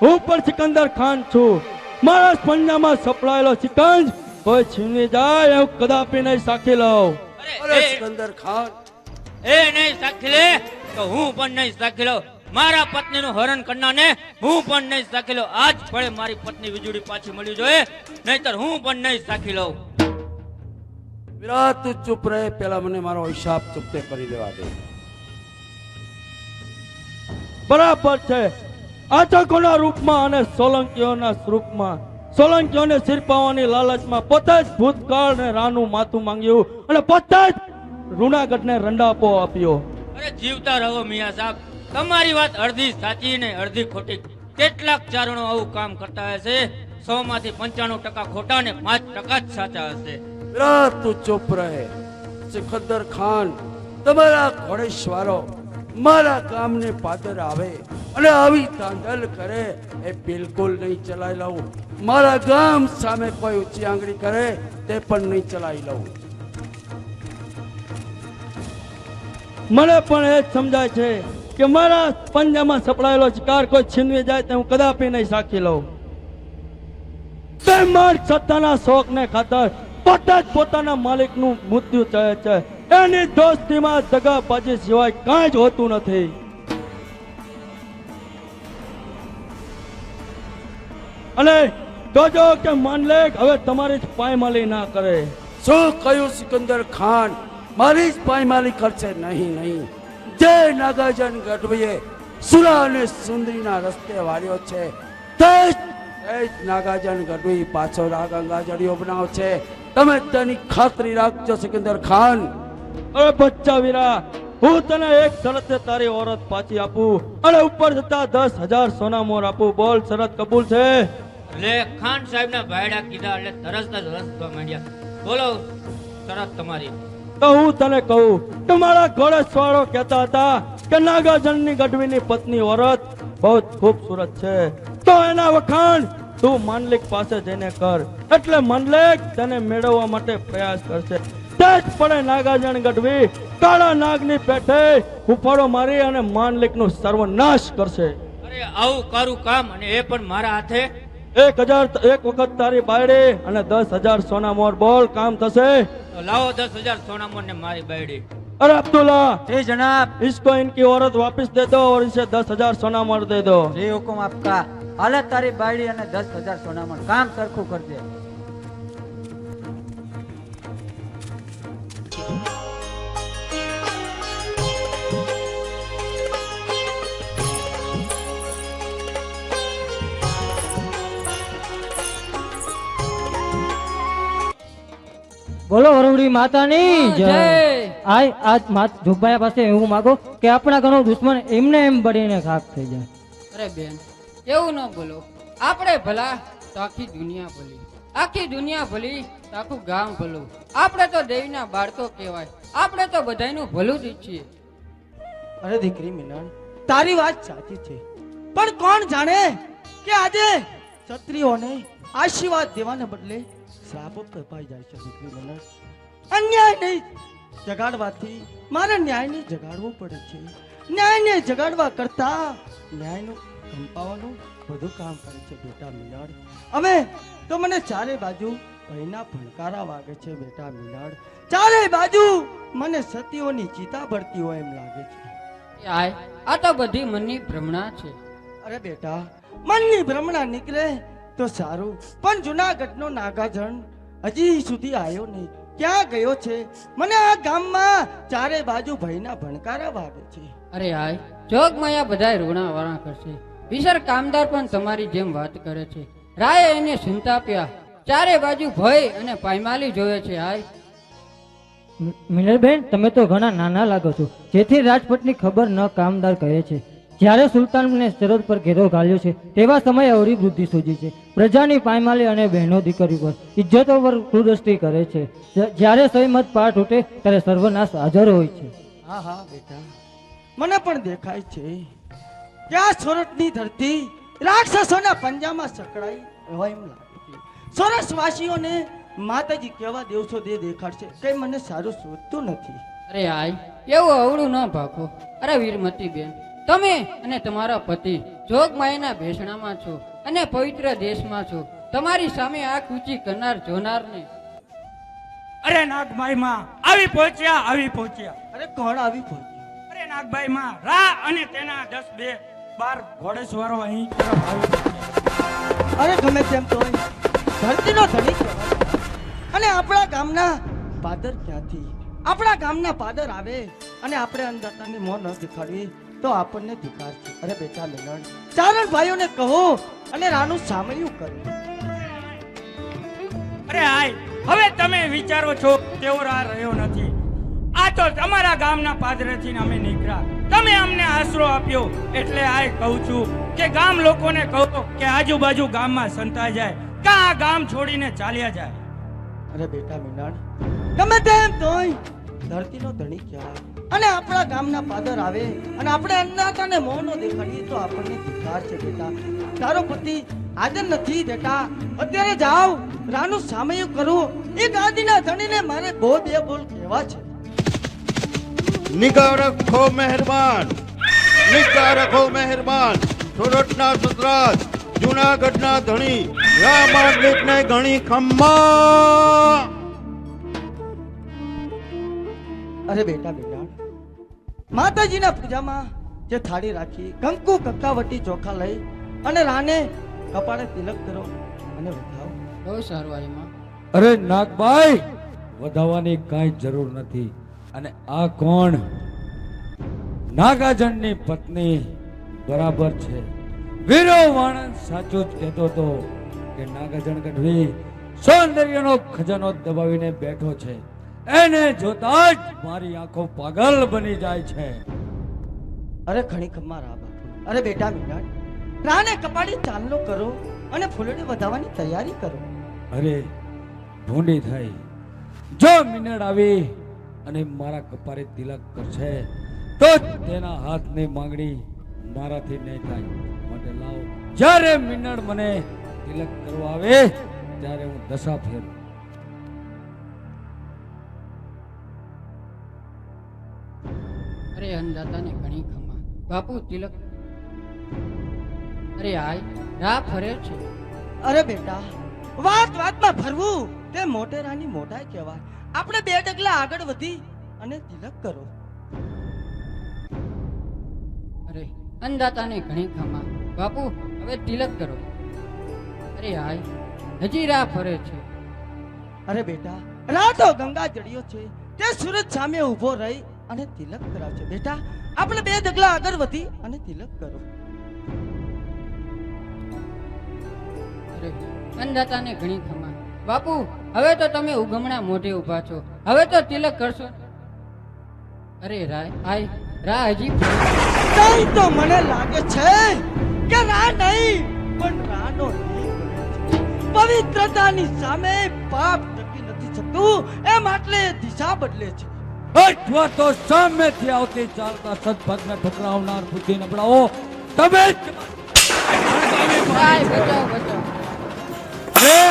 હું પણ સિકંદર ખાન છું. મારા પંજામાં સપડાયેલો સિકંજ કોઈ છીનવી જાય એવું કદાપી નહીં સાખી લઉં. અરે અરે સિકંદર ખાન, એ નહીં સાખી લે તો હું પણ નહીં સાખી લઉં. મારા પત્નીનું હરણ કરનારને હું પણ નહીં સાખી લઉં. આજ ફળે મારી પત્ની વીજળી પાછી મળવી જોઈએ, નહીતર હું પણ નહીં સાખી લઉં. વીરા તું ચૂપ રહે. પેલા મને મારો હિસાબ ચૂકતે કરી લેવા દે. બરાબર છે. આચકોના રૂપમાં અને સોલંકીઓના સ્વરૂપમાં સોલંકીઓને સિરપાવવાની લાલચમાં પોતે જ ભૂતકાળ ને રાનું માથું માંગ્યું અને પોતે જ રૂણાગઢને રંડાપો આપ્યો. અરે જીવતા રહો મિયા સાહેબ, તમારી વાત અડધી સાચી ને અડધી ખોટી. કેટલાક ચારણો આવું કામ કરતા હશે, 100 માંથી 95% ખોટા ને 5% જ સાચા હશે. વીરા તું ચૂપ રહે. સિકંદર ખાન, તમારા ઘોડેશ્વરો મારા ગામને પાદર આવે અને આવી તાંડલ કરે એ બિલકુલ નહીં ચલાવી લઉં. મારા ગામ સામે કોઈ ઊંચી આંગળી કરે તે પણ નહીં ચલાવી લઉં. મને પણ એ જ સમજાય છે કે મારા પંજામાં સપડાયેલો શિકાર કોઈ છીનવી જાય તો હું કદાપી નહીં સાખી લઉં. તે માર સત્તાના શોખને ખાતર પોતે જ પોતાના માલિકનું મૃત્યુ ચાહે છે. એની દોસ્તીમાં દગાબાજી સિવાય કાંઈ જ હોતું નથી. અને જોજો કે માનલેક હવે તમારી જ પાયમાલી ના કરે. શું કહ્યું સિકંદર ખાન? મારી જ પાયમાલી કરશે? નહીં નહીં. જે નાગાજન ગઢવીએ સુરા અને સુંદરીના રસ્તે વાળ્યો છે તે જ નાગાજન ગઢવી પાછો ગંગાજળીઓ બનાવશે. તમે તેની ખાતરી રાખજો સિકંદર ખાન. અરે બચ્ચા વીરા, હું તને એક શરતે તારી ઓરત પાછી આપું અને ઉપર જતા 10,000 સોના મોર આપું. બોલ, શરત કબૂલ છે? લે ખાન સાહેબના ભાયડા કીધા એટલે તરત જ રસ્તો માંડ્યા. બોલો શરત તમારી. તો હું તને કહું કે મારા ઘોડેશ્વરો કહેતા હતા કે નાગાજનની ગઢવીની પત્ની ઓરત બહુ જ ખૂબસૂરત છે, તો એના વખાણ તું માનલિક પાસે જઈને કર. એટલે માનલિક તને મેળવવા માટે પ્રયાસ કરશે. તે જ પડે નાગાજન ગઢવી કાળા નાગની પેઠે હુફાળો મારી અને માનલિકનું સર્વનાશ કરશે. અરે આવું કરું કામ અને એ પણ મારા હાથે? 1,000 એક વખત તારી બાયડી અને 10,000 સોના મોર. બોલ, કામ થશે? તો લાવો 10,000 સોના મોર ને મારી બાયડી. अरे अब्दुल्ला, जी जनाब। इसको इनकी औरत वापस दे दो और इसे 10,000 सोना मोर दे दो. जी हुकुम आपका। हालत तारी बायडी અને 10,000 સોનામાં કામ સરખું કરજે। બોલો વરુડી માતાની જય. જય. આય આજ માત જોગભાઈ પાસે એવું માગો કે આપણા ઘણો દુશ્મન એમને એમ બળીને ખાક થઈ જાય. અરે બેન એવું ન બોલો. આપણે ભલા તો આખી દુનિયા ભલી, આખી દુનિયા ભલી તો આખું ગામ ભલું. આપણે તો દેવીના બાળકો કહેવાય, આપણે તો બધાયનું ભલું જ ઈચ્છીએ. અરે દીકરી મીનળ, તારી વાત સાચી છે, પણ કોણ જાણે કે આજે ક્ષત્રિયોને આશીર્વાદ દેવાને બદલે શ્રાપો કપાઈ જાય છે. દીકરી મીનળ, અન્યાય નહીં જગાડવાથી મારે ન્યાયને જગાડવું પડે છે. ન્યાયને જગાડવા કરતા ન્યાયનું કંપાવાનું બધું કામ કરે છે બેટા મીનળ. હવે તો મને ચારે બાજુ ભયના ભણકારા વાગે છે બેટા મીનળ. ચારે બાજુ મને સતીઓની ચિતા ભરતી હોય એમ લાગે છે. આય આ તો બધી મનની ભ્રમણા છે. અરે બેટા, મનની ભ્રમણા નીકળે તો સારું, પણ જુનાગઢનો નાગાજન હજી સુધી આવ્યો નહીં. ક્યાં ગયો છે? મને આ ગામમાં ચારે બાજુ ભયના ભણકારા વાગે છે. અરે આય જોગમાયા બધાય રોણા વાળા કરશે. વિસર કામદાર પણ તમારી જેમ વાત કરે છે. રાયે એને સંતાપ્યા. ચારે બાજુ ભય અને પાયમાલી જોવે છે. આય મિનળબેન, તમે તો ઘણા નાના લાગો છો, જેથી રાજપટની ખબર ન કામદાર કહે છે. જ્યારે સુલતાનને સરહદ પર ઘેરો ઘાલ્યો છે તેવા સમયે અવળી વૃદ્ધિ સૂજી છે. પ્રજાની પાયમાલી અને બહેનો દીકરી પર ઇજ્જતો પર કુદૃષ્ટિ કરે છે. જ્યારે સહીમત પાઠ ઉઠે ત્યારે સર્વનાશ હાજર હોય છે. હા હા બેટા, મને પણ દેખાય છે કે આ સોરઠની ધરતી રાક્ષસોના પંજામાં સકડાઈ હોય એમ લાગે છે. સોરઠવાસીઓને માતાજી કેવા દિવસો દેખાડશે કઈ મને સારું સૂચતું નથી. અરે આય એવું અવળું ન ભાગો. અરે વીરમતી બેન, તમે અને તમારા પતિ જોગમાયાના ભેસણામાં છો અને પવિત્ર દેશમાં છો. તમારી સામે આંખ ઊંચી કરનાર જોનારને અરે નાગભાઈ માં આવી પહોંચ્યા. અરે કોણ આવી પહોંચ્યું? અરે નાગભાઈ માં રા અને તેના 10-12 ઘોડેસવારો અહીં તરફ આવી પહોંચ્યા. અરે ગમે તેમ તો ધરતીનો ધણી કહેવાય. અને આપણા ગામના પાદર ક્યાંથી? આપણા ગામના પાદર આવે અને આપણે અંધાતાની મોં ન દેખાડવી તો આપણને ધિકાર છે. અરે બેટા મિલન, ચારણ ભાઈઓને કહો અને રાનું સામયું કરો. અરે આય હવે તમે વિચારો છો તેવો રાહ રહ્યો નથી. આ તો તમારા ગામના પાદરેથી અમે નીકળ્યા. તમે અમને આશરો આપ્યો એટલે આય કહું છું કે ગામ લોકોને કહો કે આજુબાજુ ગામમાં સંતાઈ જાય, કા આ ગામ છોડીને ચાલ્યા જાય. અરે બેટા મિલન, ગમે તેમ તોય ધરતીનો ધણી કહેવાય અને આપણા ગામના પાદર આવે અને આપણે અંધાતાને મોં ન દેખાડીએ તો આપણને ધિકાર છે. બેટા, તારો પતિ હાજર નથી બેટા, અત્યારે જાઓ રાનું સામયું કરો. એ ગાદીના ધણીને મારે બે બોલ કહેવા છે. નિગાહ રખો મહેરબાન, નિગાહ રખો મહેરબાન. સુરતના સુતરાજ, જુનાગઢના ધણી, રામાનને ઘણી ખમ્મા. અરે બેટા બેટા, માતાજીના પૂજામાં જે થાળી રાખી, કંકુ કક્કાવટી ચોખા લઈ અને રાને કપાળે તિલક કરો અને વધાવો. બહુ સારું આય માં. અરે નાગભાઈ, વધાવવાની કાંઈ જરૂર નથી. અને આ કોણ? નાગાજનની પત્ની બરાબર છે. વીરો વાણંદ સાચું જ કહેતો હતો કે નાગાજન ગઢવી સૌંદર્યનો ખજાનો દબાવીને બેઠો છે. એને જોતા જ મારી આંખો પાગલ બની જાય છે. અરે ઘણી ખમ્મા રા બાપુ. અરે બેટા મીનાડ, રાને કપાળી ચાંદલો કરો અને ફૂલડી વધાવવાની તૈયારી કરો. અરે ભૂંડી થઈ, જો મિનળ આવી અને મારા કપારે તિલક કરશે તો જ તેના હાથની માંગણી મારાથી નહીં થાય. માટે લાવ, જ્યારે મિનળ મને તિલક કરવા આવે ત્યારે હું દશા ફેરું. અરે અન્નદાતાને ઘણી ખમા. બાપુ તિલક. અરે આય રા ફરે છે. અરે બેટા, વાત વાતમાં ફરવું તે મોટેરાની મોટાઈ કહેવાય. આપણે 2 ડગલા આગળ વધી અને તિલક કરો. અરે અન્નદાતાને ઘણી ખમા. બાપુ હવે તિલક કરો. અરે આય હજી રા ફરે છે. અરે બેટા, રા તો ગંગા જડિયો છે, તે સૂરજ સામે ઊભો રહી અને તિલક કરાવશે. બેટા, આપણે 2 ડગલા આગળ વધી અને તિલક કરો. અરે અન્નદાતાને ઘણી ખમા. બાપુ હવે તો તમે ઉગમણા મોઢે ઊભા છો, હવે તો તિલક કરશો. અરે રા હજી નહીં તો મને લાગે છે કે રા નહીં પણ રાનો નીર બને છે. પવિત્રતાની સામે પાપ ટકી નથી શકતું, એમ એટલે દિશા બદલે છે. અથવા તો સામેથી આવતી ચાલતા સદભાગને ઠુકરાવનાર બુદ્ધિ નબળાઓ તમે જ રાય બચાવ. અરે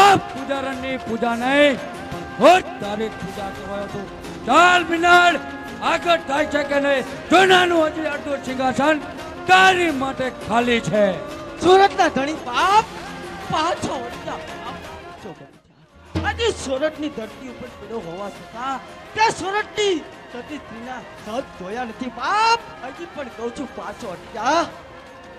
આ પૂજારણની પૂજા નહીં પણ રોજ તારી પૂજા કરવાયો તો ચાલ મિનાળ આગળ થાય છે કે નહીં. જોનાનું હજી અડધું સિંહાસન તારી માટે ખાલી છે. સુરતના ધણી બાપ પાછો વળ્યા, આજે સુરતની ધરતી ઉપર પડ્યો હોવા છતાં તે સુરતની સતી સ્ત્રીના સત જોયા નથી બાપ. હજી પણ કહું છું પાછો હટી જા,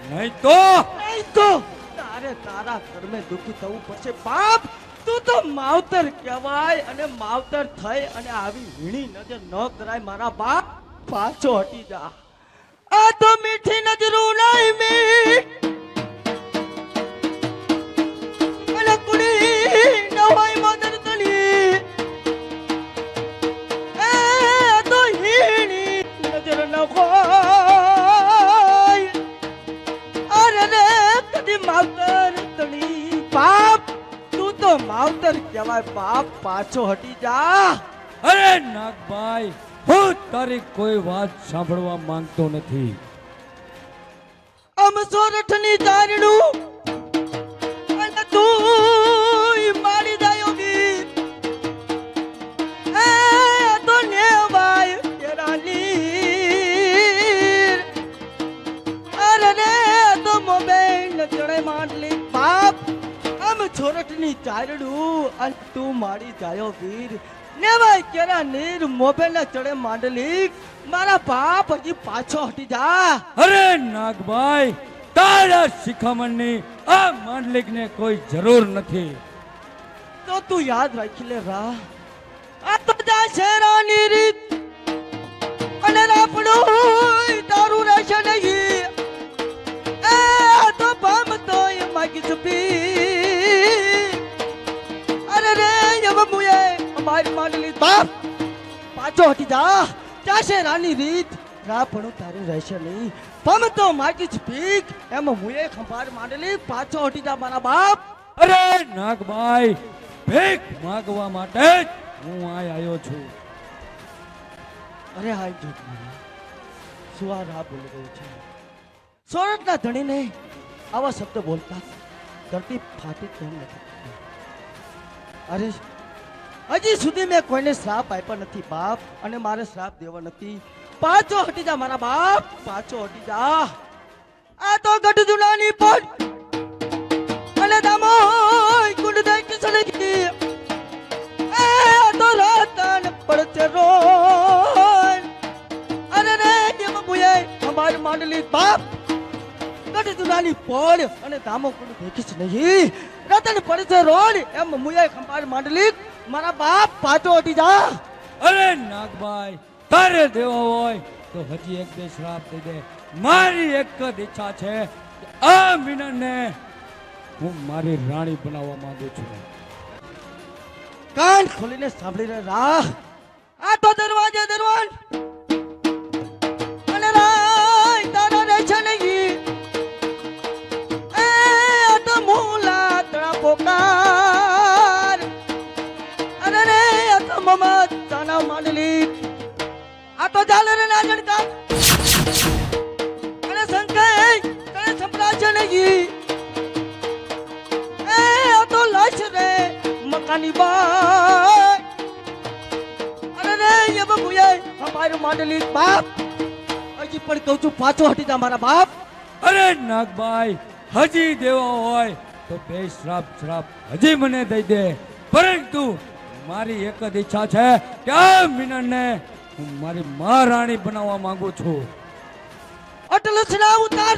નહીં તો નહીં તો તારે તારા કર્મે દુઃખી થવું પડશે બાપ. તું તો માવતર કહેવાય અને માવતર થઈ અને આવી વીણી નજર ન કરાય મારા બાપ. પાછો હટી જા. આ તો મીઠી નજરું નહીં મીઠ અને કુડી ન હોય મદર તળી. એ તો હીણી નજર ન હોય. અરે રે કદી માવતર તળી બાપ. તું તો માવતર કહેવાય બાપ. પાછો હટી જા. અરે નાગભાઈ હું તારી કોઈ વાત સાંભળવા માંગતો નથી. આમ સોરઠની ધારણું અને તું મારી જાયો ગીત. એ તો નેવાય તેરા નીર. અરે રે તો મોબાઈલ ન ચડે માંડલી બાપ. આમ સોરઠની ધારણું અને તું મારી જાયો વીર. નેવાય કેરા નીર મોબાઈલ ન ચડે માંડલી મારા બાપ. હજી પાછો હટી જા. અરે નાગભાઈ તારા શિખામણની આ માંડલિકને કોઈ જરૂર નથી. તો તું યાદ રાખી લે રા. આ તો જા શેરાની રીત અને રાપડું તારું રહેશે નહીં. એ તો પામ તો એ માગી છુપી. અરે રે એવ મુએ અમારી માંડલી બાપ. પાછો હટી જા. જા શેરાની રીત રાપડું તારું રહેશે નહીં. પમ તો માગી છુપી એમ મુએ ખંભાર માંડલી. પાછો હટી જા મારા બાપ. અરે નાગભાઈ ભીખ માંગવા માટે જ હું અહીં આવ્યો છું. અરે હાય જોત શું આ રા બોલી રહ્યું છે. સોરઠના ધણીને આવા શબ્દ બોલતા ધરતી ફાટી કેમ નથી. અરે હજી સુધી મેં કોઈને શ્રાપ આપ્યા નથી બાપ અને મારે શ્રાપ દેવા નથી. પાછો હટી જા મારા બાપ. પાછો હટી જા. આ તો ગઢ જુનાની પોટ અને દામો કુંડ દે કિસને કી. એ તો રાતન પડશે રોન. અરે રે એમ બુએ અમાર માંડલી બાપ. ગઢ જુનાની પોડ અને દામો કુંડ દેખીશ નહીં. રાતન પડશે રોન એમ મુએ ખંભાર માંડલી મારા બાપ. પાછો હટી જા. અરે નાગભાઈ તારે દેવો હોય તો હજી એક બે શ્રાપ દઈ દે. મારી એક જ ઈચ્છા છે કે આ મિનનને હું મારી રાણી બનાવવા માંગુ છું. કાન ખોલીને સાંભળી રે રા. આ તો દરવાજે દરવાન અને રાય તારા રે છે નહીં. એ તો મૂલા તળા પોકાર. અરે રે આ તો મમત તાના માંડલી. આ તો જાલર ના જણકા અને સંકય તને સંભળાશે નહીં. એ આ તો લાશ રે મકાની બાય. અરે રે એ બબુએ અમારું માંડલી બાપ. હજી પણ કહું છું પાછો હટી જા મારા બાપ. અરે નાગભાઈ હજી દેવો હોય તો બે શ્રાપ હજી મને દઈ દે. પરંતુ મારી એક જ ઈચ્છા છે કે આ મિનનને હું મારી મહારાણી બનાવવા માંગુ છું. અટલ ના ઉતાર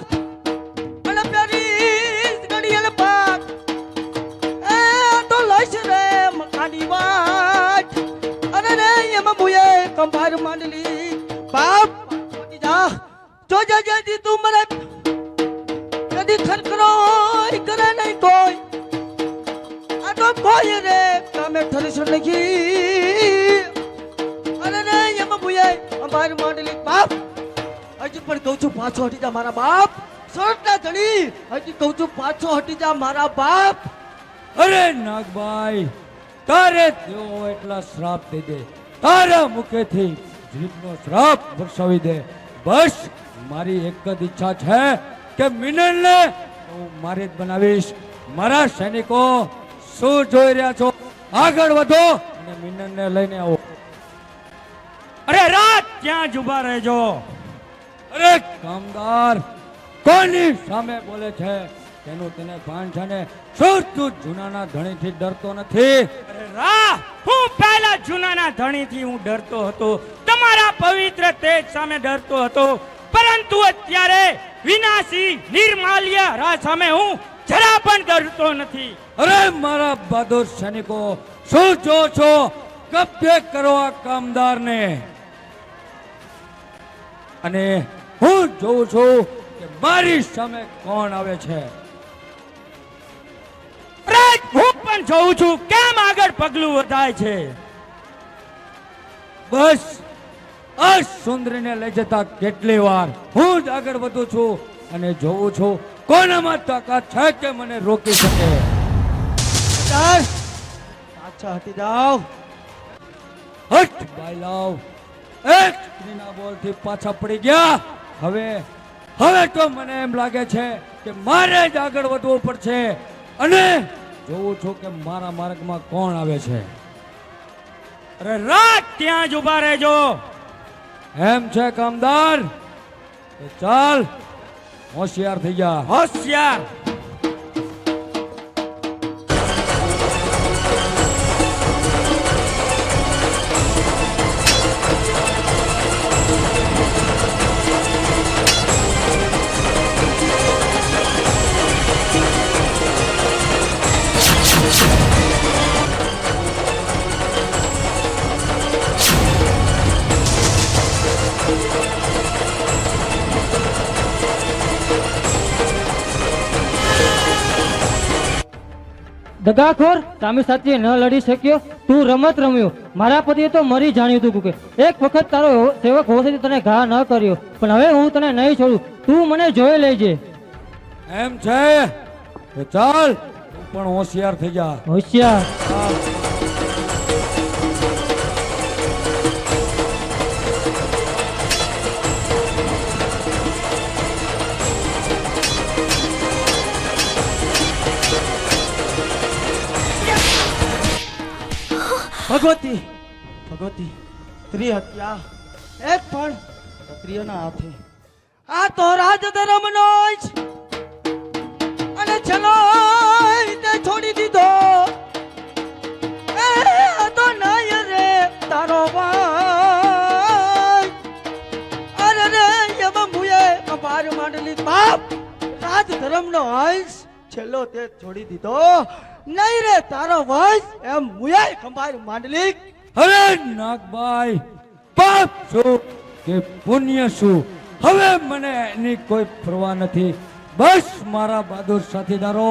અને પ્યારી ગડિયલ પાક. એ તો લાશ રે મકાની વાટ. અરે રે એમ મુએ કંભાર માંડલી બાપ. હટી જા. જો જજી તું મને કદી ખરખરો કરે નહીં કોઈ. આ તો કોઈ રે કામે ઠરેસર નથી. અરે રે એમ ભૂયાય અમારી માંડલી બાપ. હજી પણ કહું છું પાછો હટી જા મારા બાપ. સરતા ધણી હજી કહું છું પાછો હટી જા મારા બાપ. અરે નાગભાઈ, તારે તેઓ એટલા શ્રાપ દઈ દે, તારા મુખેથી જીભનો શ્રાપ વરસાવી દે. બસ મારી એક જ ઈચ્છા છે કે મિનલને હું મારી જ બનાવીશ. મારા સૈનિકો શું જોઈ રહ્યા છો? આગળ વધો અને મિનલને લઈને આવો. અરે રાત ત્યાં જ ઊભા રહેજો. અરે કામદાર, કોની સામે બોલે છે? તેનું તને ભાન છે ને? શું તું જૂનાના ધણીથી ડરતો નથી? અરે રા, હું પહેલા જૂનાના ધણીથી હું ડરતો હતો, તમારા પવિત્ર તેજ સામે ડરતો હતો, પરંતુ અત્યારે વિનાશી નિર્માલ્ય રા સામે હું જરા પણ ડરતો નથી. અરે મારા બહાદુર સૈનિકો, શું જો છો? કબ્જે કરો આ કામદારને. અને હું જોઉં છું કે મારી સામે કોણ આવે છે. અરે હું પણ જોઉં છું કેમ આગળ પગલું વધાય છે. બસ આ સુંદરીને લઈ જતા કેટલી વાર હું જ આગળ વધું છું અને જોઉં છું કોનામાં તાકાત છે કે મને રોકી શકે. પાછા હટી જાઓ. હટ બાયલાવ, એક સ્ત્રીના બોલથી પાછા પડી ગયા. હવે તો મને એમ લાગે છે કે મારે જ આગળ વધવું પડશે અને જોઉં છું કે મારા માર્ગમાં કોણ આવે છે. અરે રાત ત્યાં જ ઊભા રહેજો. એમ છે કામદાર? તો ચાલ, હોશિયાર થઈ જા. હોશિયાર. દગાખોર, તામી સાથે ન લડી શક્યો. તું રમત રમ્યો. મારા પતિએ તો મરી જાણ્યું હતું કે એક વખત તારો સેવક હોવાથી તને ઘા ન કર્યો, પણ હવે હું તને નહીં છોડું. તું મને જોઈ લેજે. એમ છે તો ચાલ, તું પણ હોશિયાર થઈ જા. હોશિયાર. ભગવતી, ભગવતી, સ્ત્રી હત્યા એક પણ ક્ષત્રિયના હાથે. આ તો રાજ ધર્મનો જ અને ચલો તે છોડી દીધો. એ તો નહીં રે તારો ભાઈ. અરે રે એમ મુએ અપાર માંડલી બાપ. રાજ ધર્મનો અંશ છેલ્લો તે છોડી દીધો. નહીં રે તારો વંશ એમ મુએ ખંભાર માંડલી. અરે નાગભાઈ, પાપ શું કે પુણ્ય શું, હવે મને એની કોઈ પરવા નથી. બસ મારા બહાદુર સાથીદારો,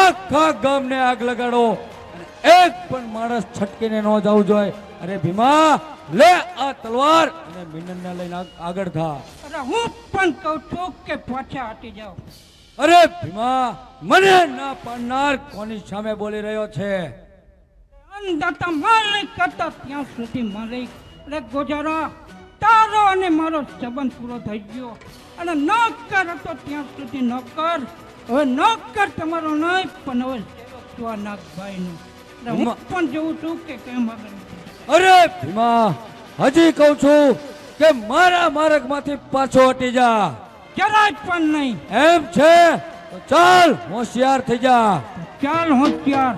આખા ગામને આગ લગાડો અને એક પણ માણસ છટકીને ન જવું જોઈએ. અરે ભીમા, લે આ તલવાર અને મિનનને લઈને આગળ થા. અરે હું પણ કહું છું કે પાછા હટી જાઓ. અરે ભીમા, મને ના પાડનાર કોની સામે બોલી રહ્યો છે? અન્નદાતા માલિક કરતા ત્યાં સુધી માલિક. અરે ગોજારા, તારો અને મારો સંબંધ પૂરો થઈ ગયો અને નોકર હતો ત્યાં સુધી નોકર. હવે નોકર તમારો નહીં, પણ હવે સેવક છું આ નાગભાઈનું. અરે હું પણ જોઉં છું કે કેમ આગળ. અરે ભીમા, હજી કહું છું કે મારા માર્ગમાંથી પાછો હટી જા. જરાય પણ નહીં. એમ છે તો ચાલ, હોશિયાર થઈ જા. ચાલ હોશિયાર.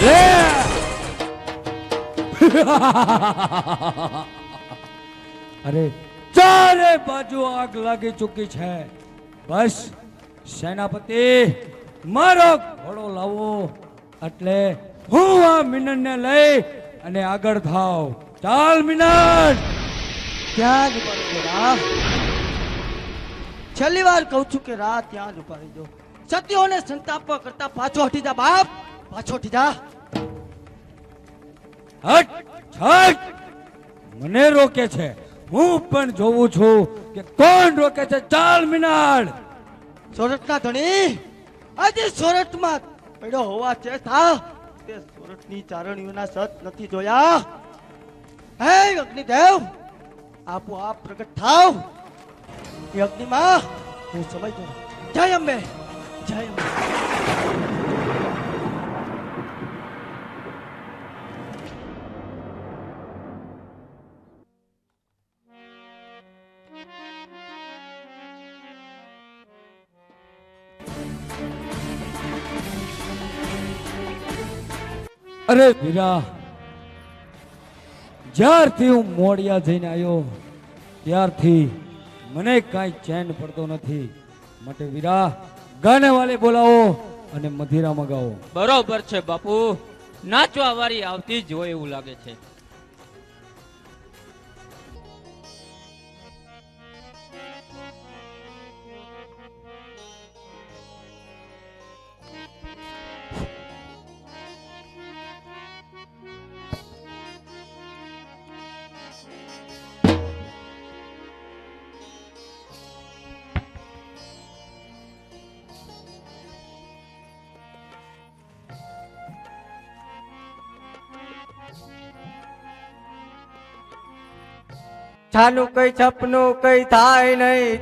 લે! અરે ચારે બાજુ આગ લાગી ચૂકી છે. બસ સેનાપતિ, મારો ઘોડો લાવો એટલે હું આ મિનનને લઈ અને આગળ થાવ. ચાલ મિનન. ત્યાં જ ઉભા રહેજો રા. છેલ્લી વાર કહું છું કે રા ત્યાં જ ઉભા રહેજો. સત્યોને સંતાપવા કરતા પાછો હટી જા બાપ, પાછો હટી જા. હટ હટ મને રોકે છે, હું પણ જોઉં છું કે કોણ રોકે છે. ચાલ મિનાળ. સોરઠના ધણી આજે સોરઠમાં પડ્યો હોવા છતાં તે સોરઠની ચારણીઓના સત નથી જોયા. હે અગ્નિદેવ, આપોઆપ પ્રગટ થાવ. એ અગ્નિમાં હું સમય દઉં. જય અંબે, જય અંબે. અરે વીરા, જ્યારથી હું મોડિયા જઈને આવ્યો ત્યારથી મને કાંઈ ચેન પડતો નથી. માટે વીરા, ગાને વાલે બોલાવો અને મધિરા મગાવો. બરોબર છે બાપુ, નાચવા વાળી આવતી જ હોય એવું લાગે છે. છાનું કઈ સપનું કઈ થાય નહીં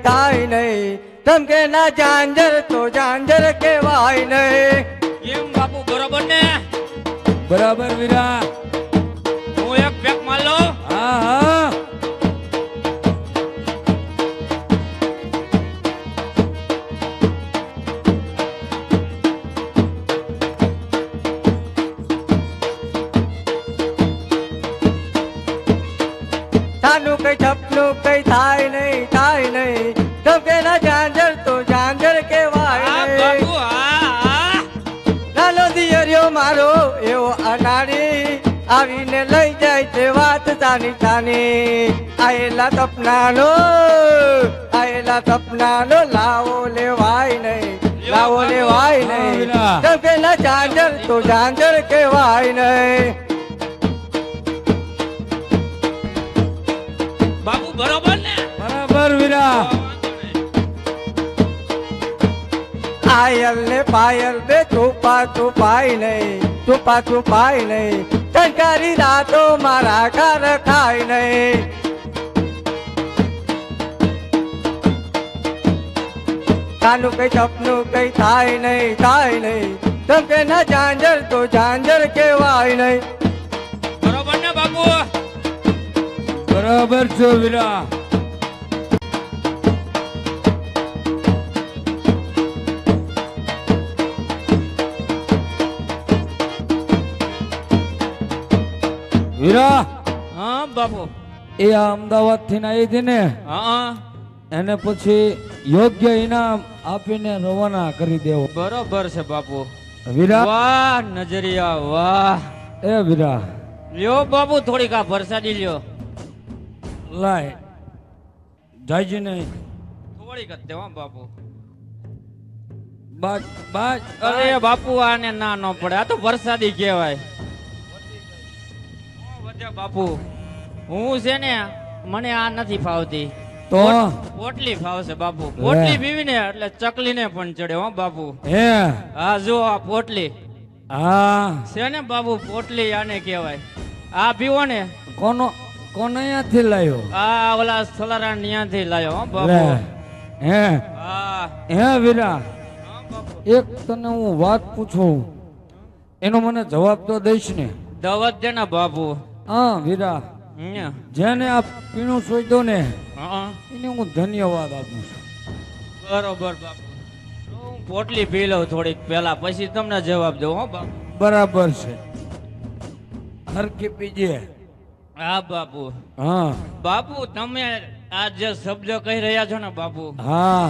તમ કે ના ઝાંઝર તો ઝાંઝર કહેવાય નહીં. કેમ બાપુ, બરોબર ને? બરાબર વીરા. હું એક પેક માર લઉં. હા હા. છાનું કઈ સપનું કઈ થાય નહીં તમ કે ના ઝાંઝર તો ઝાંઝર કહેવાય હા નહીં. બાપુ, હા. નાનો દિયરિયો મારો એવો અનાળી આવીને લઈ જાય છે વાત તાની. આયેલા સપનાનો લાવો લેવાય નહીં તમ કે ના ઝાંઝર તો ઝાંઝર કહેવાય નહીં. બાપુ બરોબર ને? બરાબર વીરા. આયલ ને પાયલ બે છુપાય નહીં ટંકારી રાતો મારા ઘર ખાય નહીં. કાનું કઈ સપનું કઈ થાય નહીં તમ કે ના ઝાંઝર તો ઝાંઝર કહેવાય નહીં. બરોબર ને બાપુ? બરાબર છો વીરા. વીરા, હા બાપુ. એ અમદાવાદ થી આવી હતી ને, હા એને પછી યોગ્ય ઇનામ આપીને રવાના કરી દેવો. બરોબર છે બાપુ. વીરા, વાહ નજરિયા વાહ. એ વીરા, લ્યો બાપુ, થોડીક આ વરસાદી લ્યો. લાય જાયજી નહીં. થોડીક જ દેવા બાપુ. બાજ બાજ. અરે બાપુ, આને ના ન પડે, આ તો વરસાદી કહેવાય. વધે બાપુ, હું છે ને, મને આ નથી ફાવતી. તો પોટલી ફાવશે બાપુ. પોટલી પીવીને એટલે ચકલીને પણ ચડે હો બાપુ. હે? હા જો આ પોટલી હા છે ને બાપુ, પોટલી આને કહેવાય. આ પીવો ને. કોનો અહીંયાથી લાયો? આ ઓલા સલારા ન્યાથી લાયો હો લે. બાપુ. હે હા હે વીરા, હા બાપુ. એક તને હું વાત પૂછું, એનો મને જવાબ તો દઈશ ને? દવત દે ને બાપુ. હા વીરા, હમ. જેને આ પીણું સોચ્યો ને હા એને હું ધન્યવાદ આપું છું. બરોબર બાપુ. હું પોટલી પી લઉં થોડીક પહેલા, પછી તમને જવાબ દઉં હો બાપુ. બરાબર છે, હરખી પીજે. હા બાપુ. હા બાપુ, તમે આ જે શબ્દ કહી રહ્યા છો ને બાપુ, હા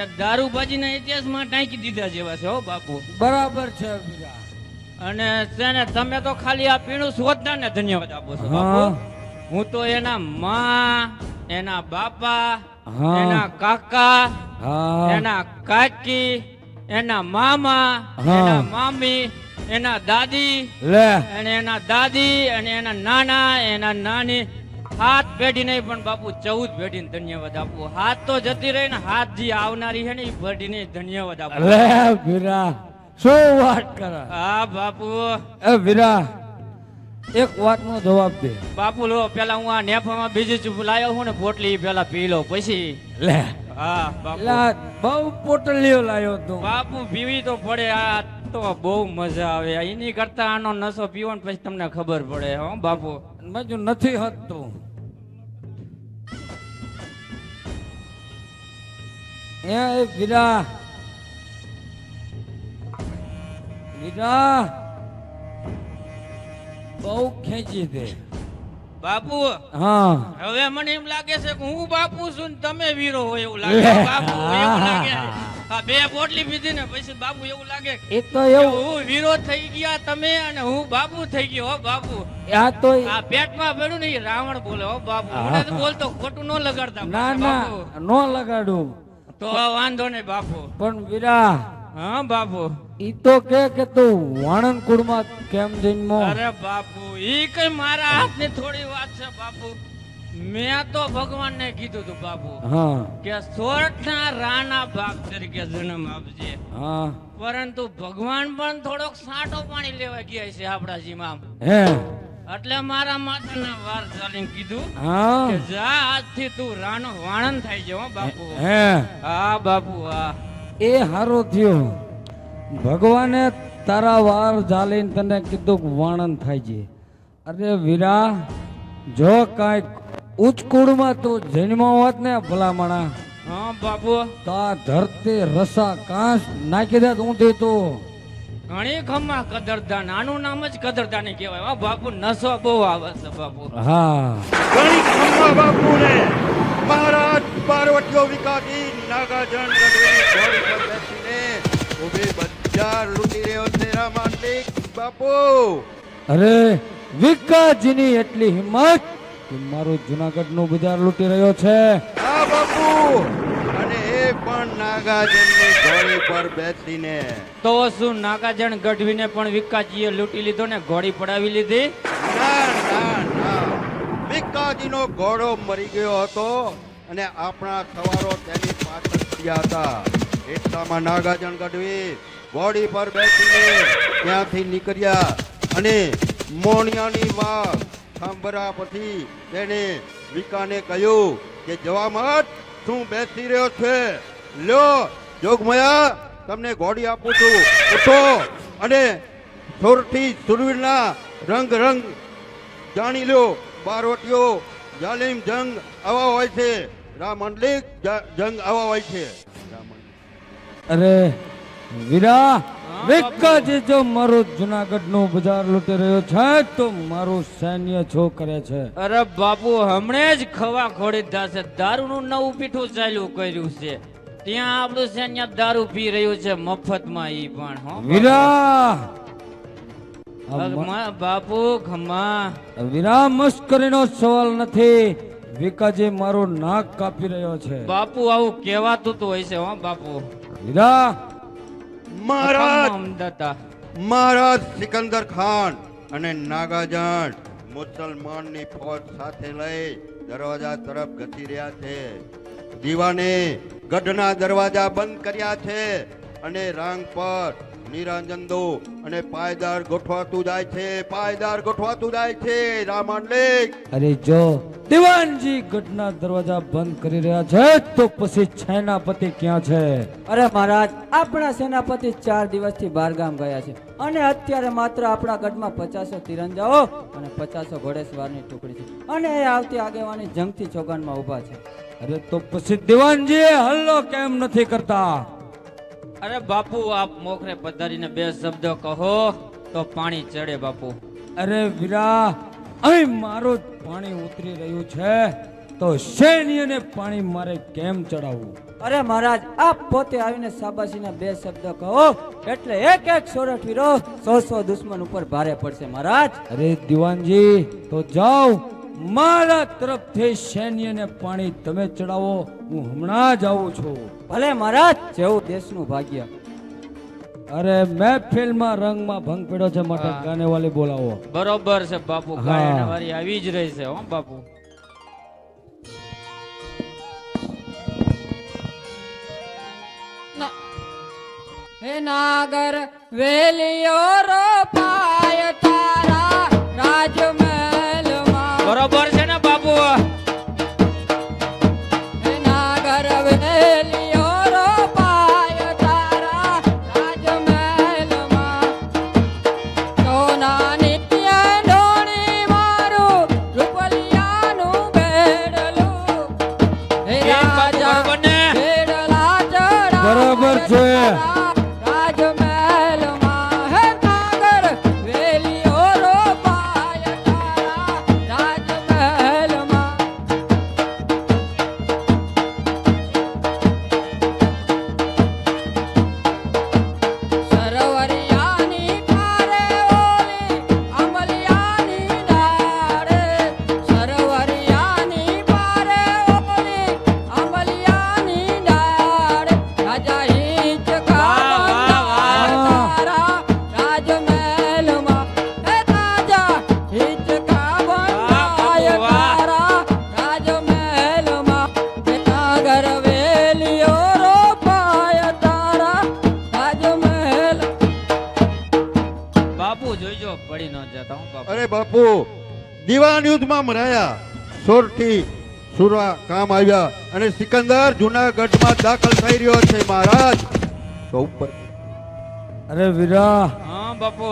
એ દારૂબાજીના ઇતિહાસમાં ટાંકી દીધા જેવા છે હો બાપુ. બરાબર છે વીરા. અને છે ને, તમે તો ખાલી આ પીણું શોધતા ને ધન્યવાદ આપો છો હા. બાપુ. હું તો એના માં એના બાપા, હા. એના કાકા, હા એના કાકી, એના મામા, હા. એના મામી, એના દાદી લે અને એના દાદી અને એના નાના, એના નાની, 7 પેઢી નહીં પણ બાપુ 14 પેઢીને ધન્યવાદ આપું. 7 તો જતી રહી ને 7 જે આવનારી છે ને એ પેઢીને ધન્યવાદ આપું. લે વીરા શું વાત કરે હા બાપુ. એ વીરા એક વાતનો જવાબ દે બાપુ લો પેલા હું આ નેફામાં બીજી ચૂપ લાયો હું ને પોટલી પેલા પી લો પછી. લે હા બાપુ. લા બહુ પોટલીઓ લાયો તું બાપુ પીવી તો પડે. આ તો બહુ મજા આવે. એની કરતા આનો નશો પીવો ને પછી તમને ખબર પડે હો બાપુ. બાજુ નથી હતતું એ વીરા વીરા બહુ ખેંચી દે બાપુ હા હવે મને એમ લાગે છે કે હું બાપુ છું ને તમે વીરો હોય એવું લાગે બાપુ. એવું લાગે. આ 2 પોટલી પીધી ને પછી બાપુ એવું લાગે એ તો કે એવું હું વીરો થઈ ગયા તમે અને હું બાપુ થઈ ગયો હો બાપુ. આ તો આ પેટમાં પડ્યું ને એ રાવણ બોલે હો બાપુ. મને તો બોલતો ખોટું ન લગાડતા ના બાપુ. ના નો લગાડું તો વાંધો નહીં બાપુ. પણ વીરા હા બાપુ. ઈ તો કે તું વાણંદ કુળમાં કેમ જન્મો અરે બાપુ ઈ કઈ મારા હાથની થોડી વાત છે બાપુ. મેં તો ભગવાનને કીધું તું બાપુ હા કે સોરઠના રાણા બાપ તરીકે જન્મ આપજે. હા પરંતુ ભગવાન પણ થોડોક સાટો પાણી લેવા ગયા છે આપણા જીમાં. હે એટલે મારા માથાના વાર ચાલીને કીધું હા કે જા આજથી તું રાણો વાણંદ થઈ જાવ હો બાપુ. હે હા બાપુ હા. એ હારો થયો ભગવાને તારા વાર ઝાલીને તને કીધું કે વાણંદ થાય છે. અરે વીરા જો કાંઈક ઉચ્ચ કુળમાં તું જન્મ હોત ને ભલામણા હા બાપુ. તો આ ધરતી રસા કાંસ નાખી દે ઊંધી તું ઘણી ખમ્મા કદરદાન. આનું નામ જ કદરદાન કહેવાય હો બાપુ. નશો બહુ આવે છે બાપુ. હા ઘણી ખમ્મા બાપુને મહારાજ પાર્વતીઓ વિકાતી નાગાજન ગઢવીની ઘોડી પર બેસીને ઊભી બજાર લૂંટી રહ્યો છે રામાંડિક બાપુ. અરે વિકાજીની એટલી હિંમત કે મારું જુનાગઢનું બજાર લૂંટી રહ્યો છે. હા બાપુ, અને એ પણ નાગાજનની ઘોડી પર બેસીને. તો શું નાગાજણ ગઢવીને પણ વિકાજીએ લૂંટી લીધો ને ઘોડી પડાવી લીધી? ના ના ના, વિકાજીનો ઘોડો મરી ગયો હતો અને આપણા સવારો તેની પાછળ પડ્યા હતા. એટલામાં નાગાજન ગઢવી ઘોડી પર બેસીને ત્યાંથી નીકળ્યા અને મોણિયાની વાત સાંભળ્યા પછી તેને વિકાને કહ્યું કે જવા મત, શું બેસી રહ્યો છે? લ્યો જોગમયા, તમને ઘોડી આપું છું, ઉઠો અને સુરથી સુરવીરના રંગ રંગ જાણી લો. બારવટીઓ જાલિમ જંગ આવા હોય છે, રામંડલિક જંગ આવા હોય છે. અરે વીરા, વિકાજી જો મારું જુનાગઢનું બજાર લૂંટી રહ્યો છે તો મારું સૈન્ય છો કરે છે. અરે બાપુ, હમણે જ ખવા ખોડી દાસે દારૂનું નવું પીઠું ચાલ્યું કર્યું છે. ત્યાં આપણું સૈન્ય દારૂ પી રહ્યું છે મફતમાં. ઈ પણ હો વીરા, બાપુ ખમા. વીરા, મસ્કરીનો સવાલ નથી. વિકાજી મારું નાક કાપી રહ્યો છે. બાપુ આવું કહેવાતું તો હોય છે હો બાપુ. વીરા, મહારાજ સિકંદર ખાન અને નાગાજન મુસલમાનની ફોજ સાથે લઈ દરવાજા તરફ ગતી રહ્યા છે. દીવાને ગઢના દરવાજા બંધ કર્યા છે અને રાંગ પર નિરાંજનદો અને પાયદાર ગોઠવાતું જાય છે, પાયદાર ગોઠવાતું જાય છે. રામાંડલિક, અરે જો દિવાનજી ગઢના દરવાજા બંધ કરી રહ્યા છે તો પછી સેનાપતિ ક્યાં છે? અરે મહારાજ, આપણા સેનાપતિ 4 દિવસથી બહારગામ ગયા છે અને અત્યારે માત્ર આપણા ગઢમાં 50 તીરંજાઓ અને 50 ઘોડેસવારની ટુકડી છે અને એ આવતી આગેવાની જંગથી ચોગાનમાં ઊભા છે. અરે તો પછી દિવાનજી હલ્લો કેમ નથી કરતા? અરે બાપુ, આપ મોખરે પધારીને 2 શબ્દ કહો તો પાણી ચડે બાપુ. અરે વીરા, અહીં મારું પાણી ઉતરી રહ્યું છે તો સૈન્યને પાણી મારે કેમ ચડાવવું? અરે મહારાજ, આપ પોતે આવીને શાબાશીના 2 શબ્દ કહો એટલે એક સોરઠ વીરો 100 દુશ્મન ઉપર ભારે પડશે મહારાજ. અરે દિવાનજી, તો જાઓ મારા તરફથી સૈન્યને પાણી તમે ચડાવો, હું હમણાં જ આવું છું. ભલે મહારાજ, જેવું દેશનું ભાગ્ય. અરે મહેફિલમાં રંગમાં ભંગ પડ્યો છે માટે હા. ગાનેવાલી બોલાવો. બરોબર છે બાપુ, હા. ગાયના વારી આવી જ રહી છે હો બાપુ. હે નાગર વેલિયો રોપાય તારા રાજમહેલમાં. બરોબર છે ને બાપુ? હે નાગર વેલિયો રોપાય તારા રાજમહેલમાં. સોનાની ઢોળી મારું રૂપલિયાનું બેડલું. હે એ બાપુ રાજા બરોબર ને? બેડલા ચડાવે બરોબર છે. રાજમહેલમાં. હે નાગર વેલિયો રોપાય તારા રાજમહેલમાં. સરવરિયાની ઠારે ઓલી અમલિયાની ડાળે. સરવરિયાની પારે ઓલી અમલિયાની ડાળે. રાજા હિંચકા બંધાય તારા રાજમહેલમાં. હે રાજા હિંચકા બંધાય તારા રાજમહેલમાં. હે નાગર વેલિયો રોપાય તારા રાજમહેલ. બાપુ જોઈજો પડી ન જતા હું બાપુ. અરે બાપુ, દિવાન યુદ્ધમાં મરાયા, સોરઠી સુરા કામ આવ્યા અને સિકંદર જુનાગઢમાં દાખલ થઈ રહ્યો છે મહારાજ. તો ઉપર અરે વીરા, હા બાપુ.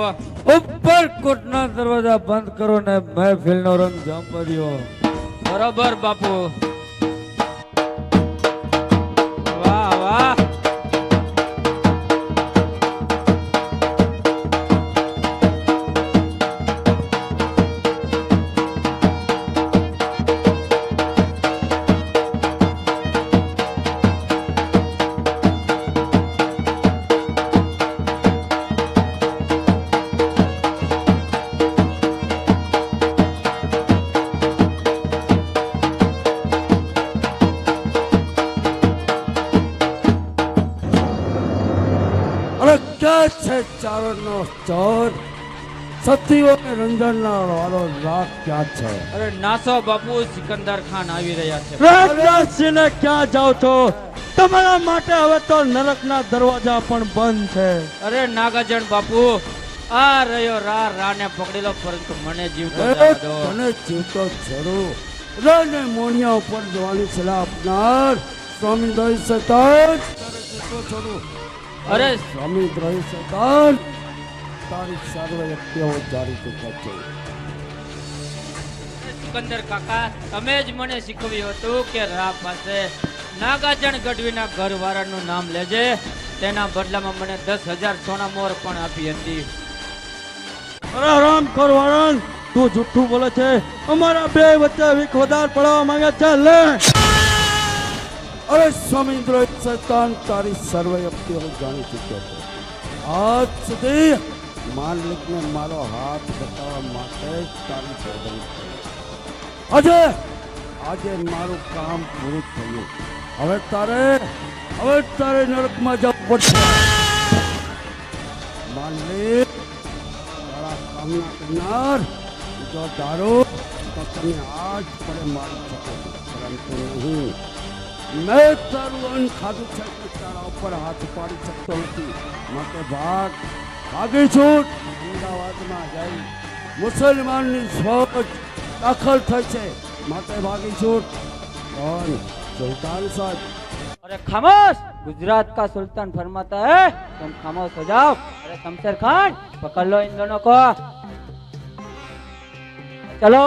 ઉપર કોટના દરવાજા બંધ કરો ને મહેફિલનો રંગ ઝાંપડ્યો. બરોબર બાપુ. વાહ વાહ. અરે ક્યાં છે ચારણનો ચોર? સતીઓને રંજનના વાળો રાગ ક્યાં છે? અરે નાસો બાપુ, સિકંદર ખાન આવી રહ્યા છે. રાજનાથસિંહને ક્યાં જાઓ છો? તમારા માટે હવે તો નરકના દરવાજા પણ બંધ છે. અરે નાગાજણ બાપુ, આ રહ્યો રાને પકડી લો, પરંતુ મને જીવતો એ જવા દો. તને જીવતો જરૂર. રાને મોણિયા ઉપર જવાની સલાહ આપનાર સ્વામી દ્રોહી શેતાન તારે જીવતો છોડું. અરે સ્વામી દ્રોહી શેતાન તારી સર્વ વ્યક્તિઓ જારી ચૂક્યા છે. સિકંદર કાકા, તમે જ મને શીખવ્યું હતું કે રા પાસે નાગાજણ ગઢવીના ઘરવાળાનું નામ લેજે, તેના બદલામાં મને 10,000 સોના મોર પણ આપી હતી. અરે રામ કર વાળન, તું જુઠ્ઠું બોલે છે. અમારા બે વચ્ચે વીક વધાર પડવા માંગે છે. લે અરે સ્વામી દ્રોહી શેતાન તારી સર્વ વ્યક્તિઓ જાણી ચૂક્યો છે. આજ સુધી માલિકને મારો હાથ બતાવવા માટે જ તારી શોધણી થઈ. આજે મારું કામ પૂરું થયું. હવે તારે નરકમાં જવું પડશે. માલિક તારા કામના કરનાર જો ધારો તો તમે આજ પડે મારી શકો છો, પરંતુ નહીં. મેં તારું અન્ન ખાધું છે કે તારા ઉપર હાથ પાડી શકતો નથી. માટે ભાગી છૂટ. અમદાવાદમાં જઈ મુસલમાનની ફોજ દાખલ થઈ છે, માટે ભાગી છૂટ. કોણ? સુલતાન સાહેબ. अरे खामोश, गुजरात का सुल्तान फरमाता है तुम खामोश हो जाओ. अरे शमशेर खान, पकड़ लो इन दोनों को. चलो.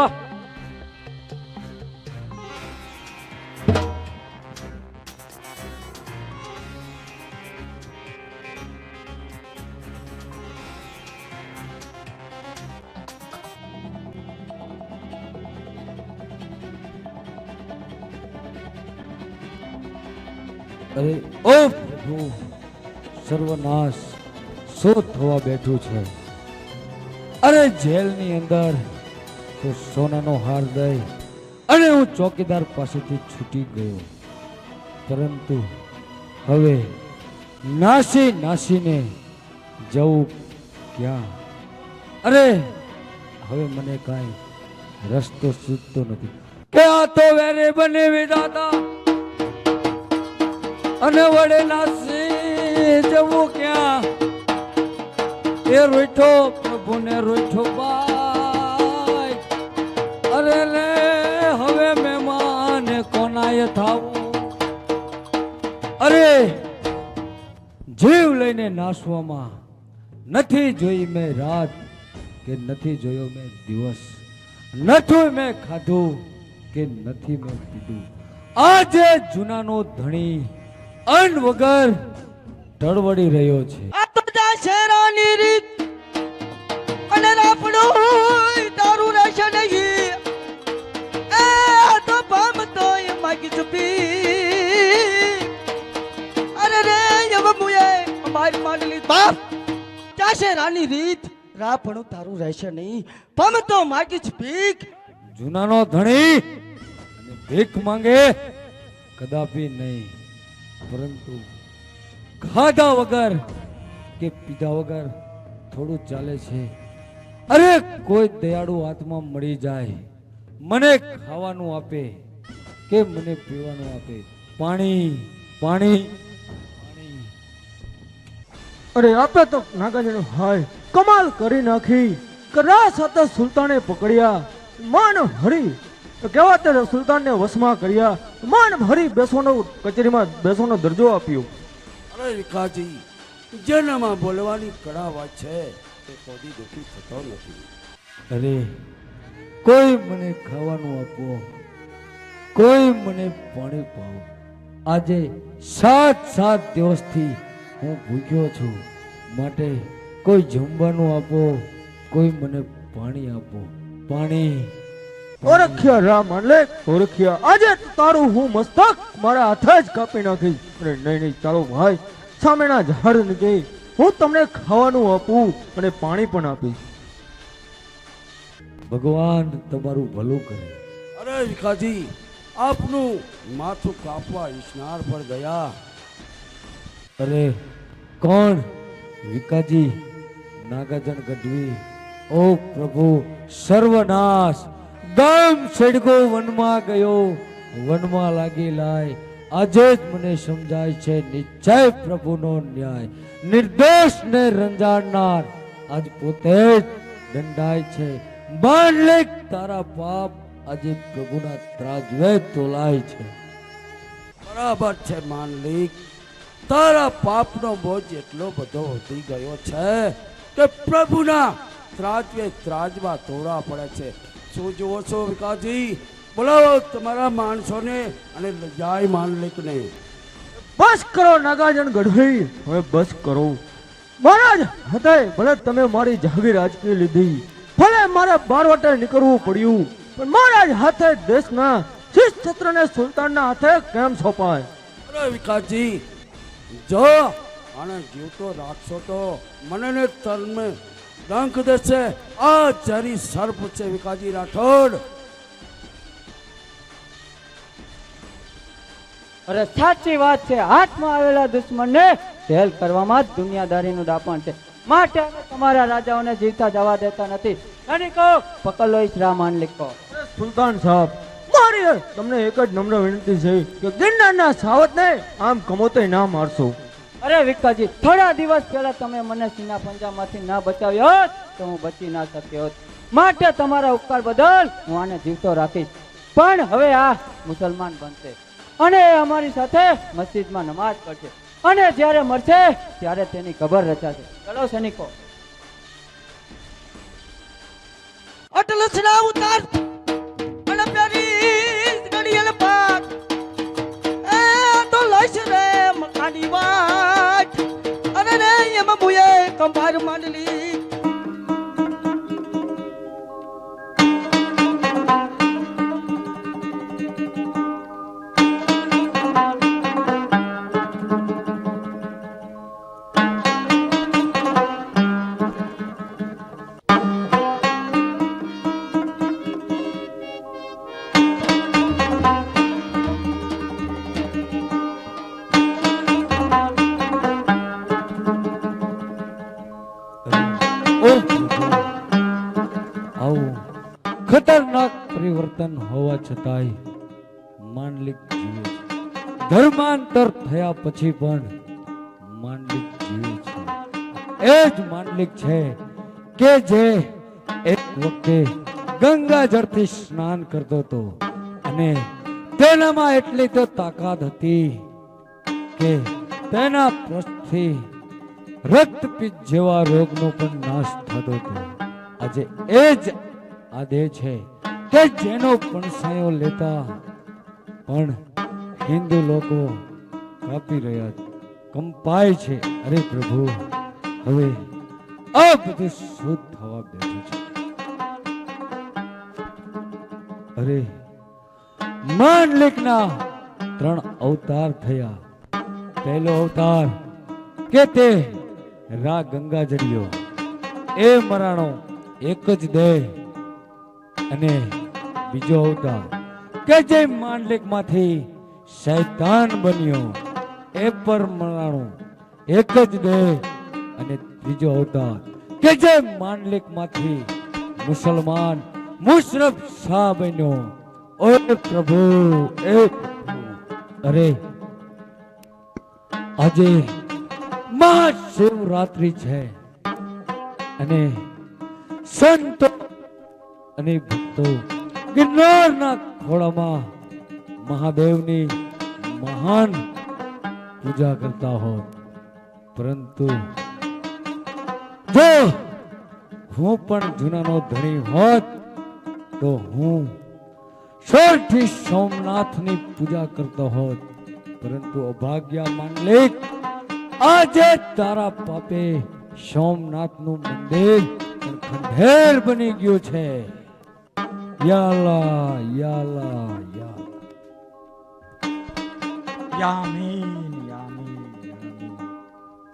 અરે ઓ પ્રભુ, સર્વનાશ શું થવા બેઠું છે? અરે જેલની અંદર તો સોનાનો હાર દઈ અને હું ચોકીદાર પાસેથી છૂટી ગયો. પરંતુ હવે નાસીને જવું ક્યાં? અરે હવે મને કાંઈ રસ્તો સૂચતો નથી કે આ તો વેરે બને વિધાતા અને વડે નાસી જવું ક્યાં? એ રોઈઠો પ્રભુને રોઈઠો બાય. અરે લે હવે મહેમાન કોનાય થાવું? અરે જીવ લઈને નાસવામાં નથી જોઈ મેં રાત કે નથી જોયો મેં દિવસ, નથી મેં ખાધું કે નથી મેં પીધું. આજે જૂનાનો ધણી અન્ન વગર ટળવડી રહ્યો છે. આ તો શેરાની રીત અને આપણું તારું રહેશે નહીં. એ આ તો પામ તો એ માગી ચૂપી. અરે રે એવ મુએ અમારી માંડલી બાપ શેરાની રીત રાપણું તારું રહેશે નહીં. પમ તો માગી જ ભીખ. જૂનાનો ધણી અને ભીખ માંગે કદાપી નહીં, પરંતુ ખાધા વગર કે પીધા વગર થોડું ચાલે છે. અરે કોઈ દયાળુ આત્મા મળી જાય, મને ખાવાનું આપે કે મને પીવાનું આપે. પાણી પાણી પાણી. અરે આપે તો નાગાજણ હાય કમાલ કરી નાખી. કરા સાથે સુલતાને પકડ્યા, માન હરી કેવા તે સુલતાનને વશમાં કર્યા, માન હરી બેસવાનો કચેરીમાં બેસવાનો દરજ્જો આપ્યો. અરે વિકાસજી, જેનામાં બોલવાની કળા વાત છે તે કોઈ દુઃખી થતો નથી. અરે કોઈ મને ખાવાનું આપો, કોઈ મને પાણી પાવો. આજે 7 દિવસથી હું ભૂખ્યો છું, માટે કોઈ જમવાનું આપો, કોઈ મને પાણી આપો. પાણી. ઓળખ્યા રામ એટલે ઓળખ્યા. આજે તો તારું હું મસ્તક મારા હાથે જ કાપી નાખીશ. અરે નહીં ચાલો ભાઈ, સામેના ઝાડ નીચે હું તમને ખાવાનું આપું અને પાણી પણ આપીશ. ભગવાન તમારું ભલું કરે. અરે વિકાસજી, આપનું માથું કાપવા ઈશનાર પર ગયા. અરે કોણ? વિકાજી નાગાજન ગઢવી. ઓ પ્રભુ સર્વનાશ. ગામ છેડકો વનમાં ગયો, વનમાં લાગી લાય. આજે જ મને સમજાય છે નિશ્ચય પ્રભુનો ન્યાય. નિર્દોષને રંજાડનાર આજ પોતે જ દંડાય છે. બાણલેખ તારા પાપ આજે પ્રભુના ત્રાજવે તોલાય છે. બરાબર છે માનલિક, તારા પાપનો બોજ એટલો બધો વધી ગયો છે કે પ્રભુના ત્રાજમાં તોડવા પડે છે. શું જુઓ છો વિકાસજી? બોલાવો તમારા માણસોને અને જાય માનલિકને. બસ કરો નાગાજન ગઢવી, હવે બસ કરો. મહારાજ હતા ભલે તમે મારી જાગીર આજકી લીધી, ભલે મારે બારવટે નીકળવું પડ્યું, પણ મહારાજ હાથે દેશના શીશ છત્રને સુલતાનના હાથે કેમ સોંપાય? અરે વિકાસજી, જો આને જીવતો રાખશો તો મને ને તને ડંખ દેશે. આ જરી સર્પ છે વિકાસજી રાઠોડ. અરે સાચી વાત છે. હાથમાં આવેલા દુશ્મનને ઢેલ કરવામાં જ દુનિયાદારીનું દાપણ છે. માટે અમે તમારા રાજાઓને જીવતા જવા દેતા નથી. સૈનિકો પકડ લો ઇસ રામાનલિકો. સુલતાન સાહેબ, મારી તમને એક જ નમ્ર વિનંતી છે કે ગિરનારના સાવતને આમ કમોતે ના મારશો. અરે વિકાજી, થોડા દિવસ પહેલા તમે મને સીના પંજામાંથી ના બચાવ્યો હોત તો હું બચી ના શક્યો હોત. માટે તમારા ઉપકાર બદલ હું આને જીવતો રાખીશ. પણ હવે આ મુસલમાન બનશે અને અમારી સાથે મસ્જિદમાં નમાઝ કરશે, અને જ્યારે મરશે ત્યારે તેની કબર રચાશે. ચલો સૈનિકો. અટલ સના ઉતાર અને પ્યારી ગડિયલ પાક. એ તો લઈશ રે મકાની વાત. અરે રે એમ મુએ કંભાર માંડલી. ખતરનાક પરિવર્તન હોવા છતાંય માંડલિક જીવે છે. ધર્માંતર થયા પછી પણ માંડલિક જીવે છે. એ જ માંડલિક છે કે જે એક વખતે ગંગાજળથી સ્નાન કરતો હતો અને તેનામાં એટલી તો તાકાત હતી કે તેના પૃષ્ઠથી રક્તપિત્ત જેવા રોગનો પણ નાશ થતો હતો. આજે એ જ આદેશ છે કે જેનો પણસાયો લેતા પણ હિન્દુ લોકો કાપી રહ્યા છે, કંપાય છે. અરે પ્રભુ, હવે આ બધું શુદ્ધ થવા બેઠું છે. અરે માંડલિકના 3 અવતાર થયા. પહેલો અવતાર કે તે રા ગંગાજળિયો, એ મરાણો એક જ દેહ. અને બીજો અવતાર કે જે માંડલિકમાંથી શૈતાન બન્યો, એ પર મરાણો એક જ દેહ. અને ત્રીજો અવતાર કે જે માંડલિકમાંથી મુસલમાન મુશરફ શાહ બન્યો. ઓ પ્રભુ, એ પ્રભુ. અરે આજે મહાશિવરાત્રિ છે અને સંતો અને ભક્તો ગિરનારના ખોળામાં મહાદેવની મહાન પૂજા કરતા હોત, પરંતુ જો હું પણ જૂનાનો ધણી હોત તો હું સોરઠી સોમનાથની પૂજા કરતો હોત. પરંતુ અભાગ્યા માંડલિક, આજે તારા પાપે સોમનાથનું મંદિર ખંડેર બની ગયું છે. યાલા યાલા યા. યામીન યામીન યામીન.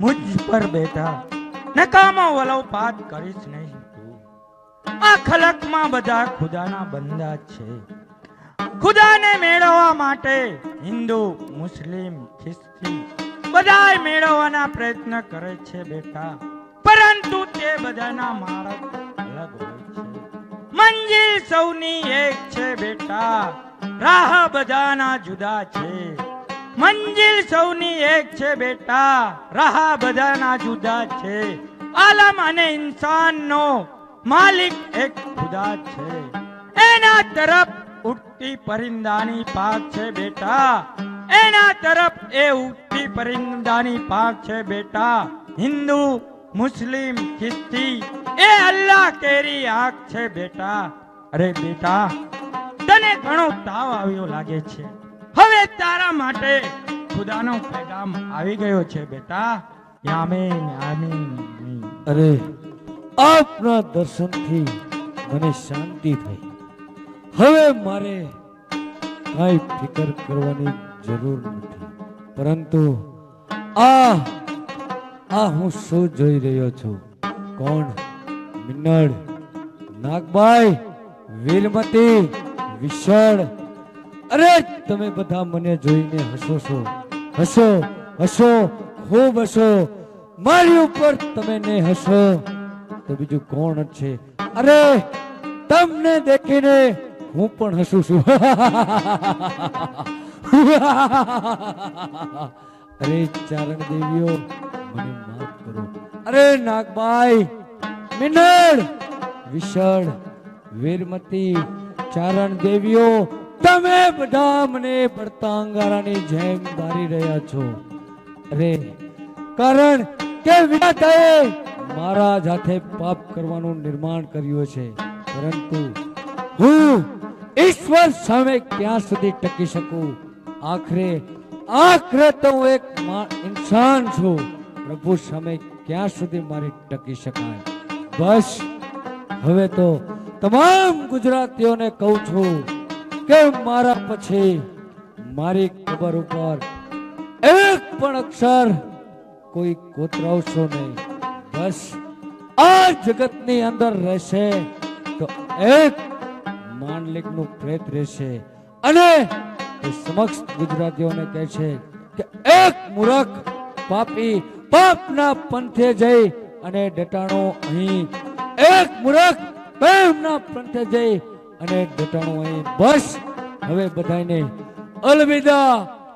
મુझ પર બેટા નકામો વલવપાત કરીશ નહીં તું. આ ખલકમાં બધા ખુદાના બંદા છે. ખુદાને મેળવવા માટે હિન્દુ, મુસ્લિમ, ખ્રિસ્તી બધાય મેળવવાના પ્રયત્ન કરે છે બેટા, પરંતુ તે બધાના માર્ગ અલગ હોય છે. મંજિલ સૌની એક છે બેટા, રાહ બધાના જુદા છે. મંજિલ સૌની એક છે બેટા, રાહ બધાના જુદા છે. આલમ અને ઇન્સાનનો માલિક એક ખુદા છે. એના તરફ ઉડતી પરિંદાની પાક છે બેટા, એના તરફ એ ઉડતી પરિંદાની પાક છે બેટા. હિન્દુ, મુસ્લિમ, ખ્રિસ્તી એ અલ્લાહ કેરી આંખ છે બેટા. અરે બેટા, તને ઘણો તાવ આવ્યો લાગે છે. હવે તારા માટે ખુદાનો પેગામ આવી ગયો છે બેટા. આમીન આમીન. અરે આપના દર્શનથી મને શાંતિ થઈ. હવે મારે કઈ ફિકર કરવાની જરૂર નથી. પરંતુ આ હું શું જોઈ રહ્યો છું? કોણ? મિનળ, નાગબાઈ, વીરમતી, વિશાળ. અરે તમે બધા મને જોઈને હસો છો. હસો હસો, ખૂબ હસો. મારી ઉપર તમે ને હસો તો બીજું કોણ છે? અરે તમને દેખીને હું પણ હસું છું. અરે ચારણ દેવીઓ, મને માફ કરો. અરે નાગબાઈ, મિનળ, વિશાળ, વીરમતી, ચારણ દેવીઓ, તમે બધા મને બળતા અંગારાની જેમ બારી રહ્યા છો. અરે કારણ કે વિધાતાએ મારા જાતે પાપ કરવાનું નિર્માણ કર્યું છે, પરંતુ હું ઈશ્વર સામે ક્યાં સુધી ટકી શકું? આખરે તો હું એક ઇન્સાન છું. પ્રભુ સામે ક્યાં સુધી મારી ટકી શકાય? બસ હવે તો તમામ ગુજરાતીઓને કહું છું કે મારા પછી મારી કબર ઉપર એક પણ અક્ષર કોઈ કોતરાવશો નહીં. બસ આ જગતની અંદર રહેશે તો એક માંડલિકનું પ્રેત રહેશે, અને એ સમક્ષ ગુજરાતીઓને કહે છે કે એક મૂર્ખ પાપી પાપના પંથે જઈ અને ડટાણો અહીં, એક મૂર્ખ પ્રેમના પંથે જઈ અને ઘટાણું અહીં બસ. હવે બધાને અલવિદા,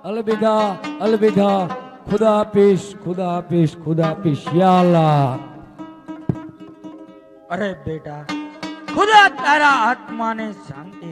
અલવિદા, અલવિદા. ખુદા હાફિઝ, ખુદા હાફિઝ, ખુદા હાફિઝ. યા અલ્લાહ. અરે બેટા, ખુદા તારા આત્માને શાંતિ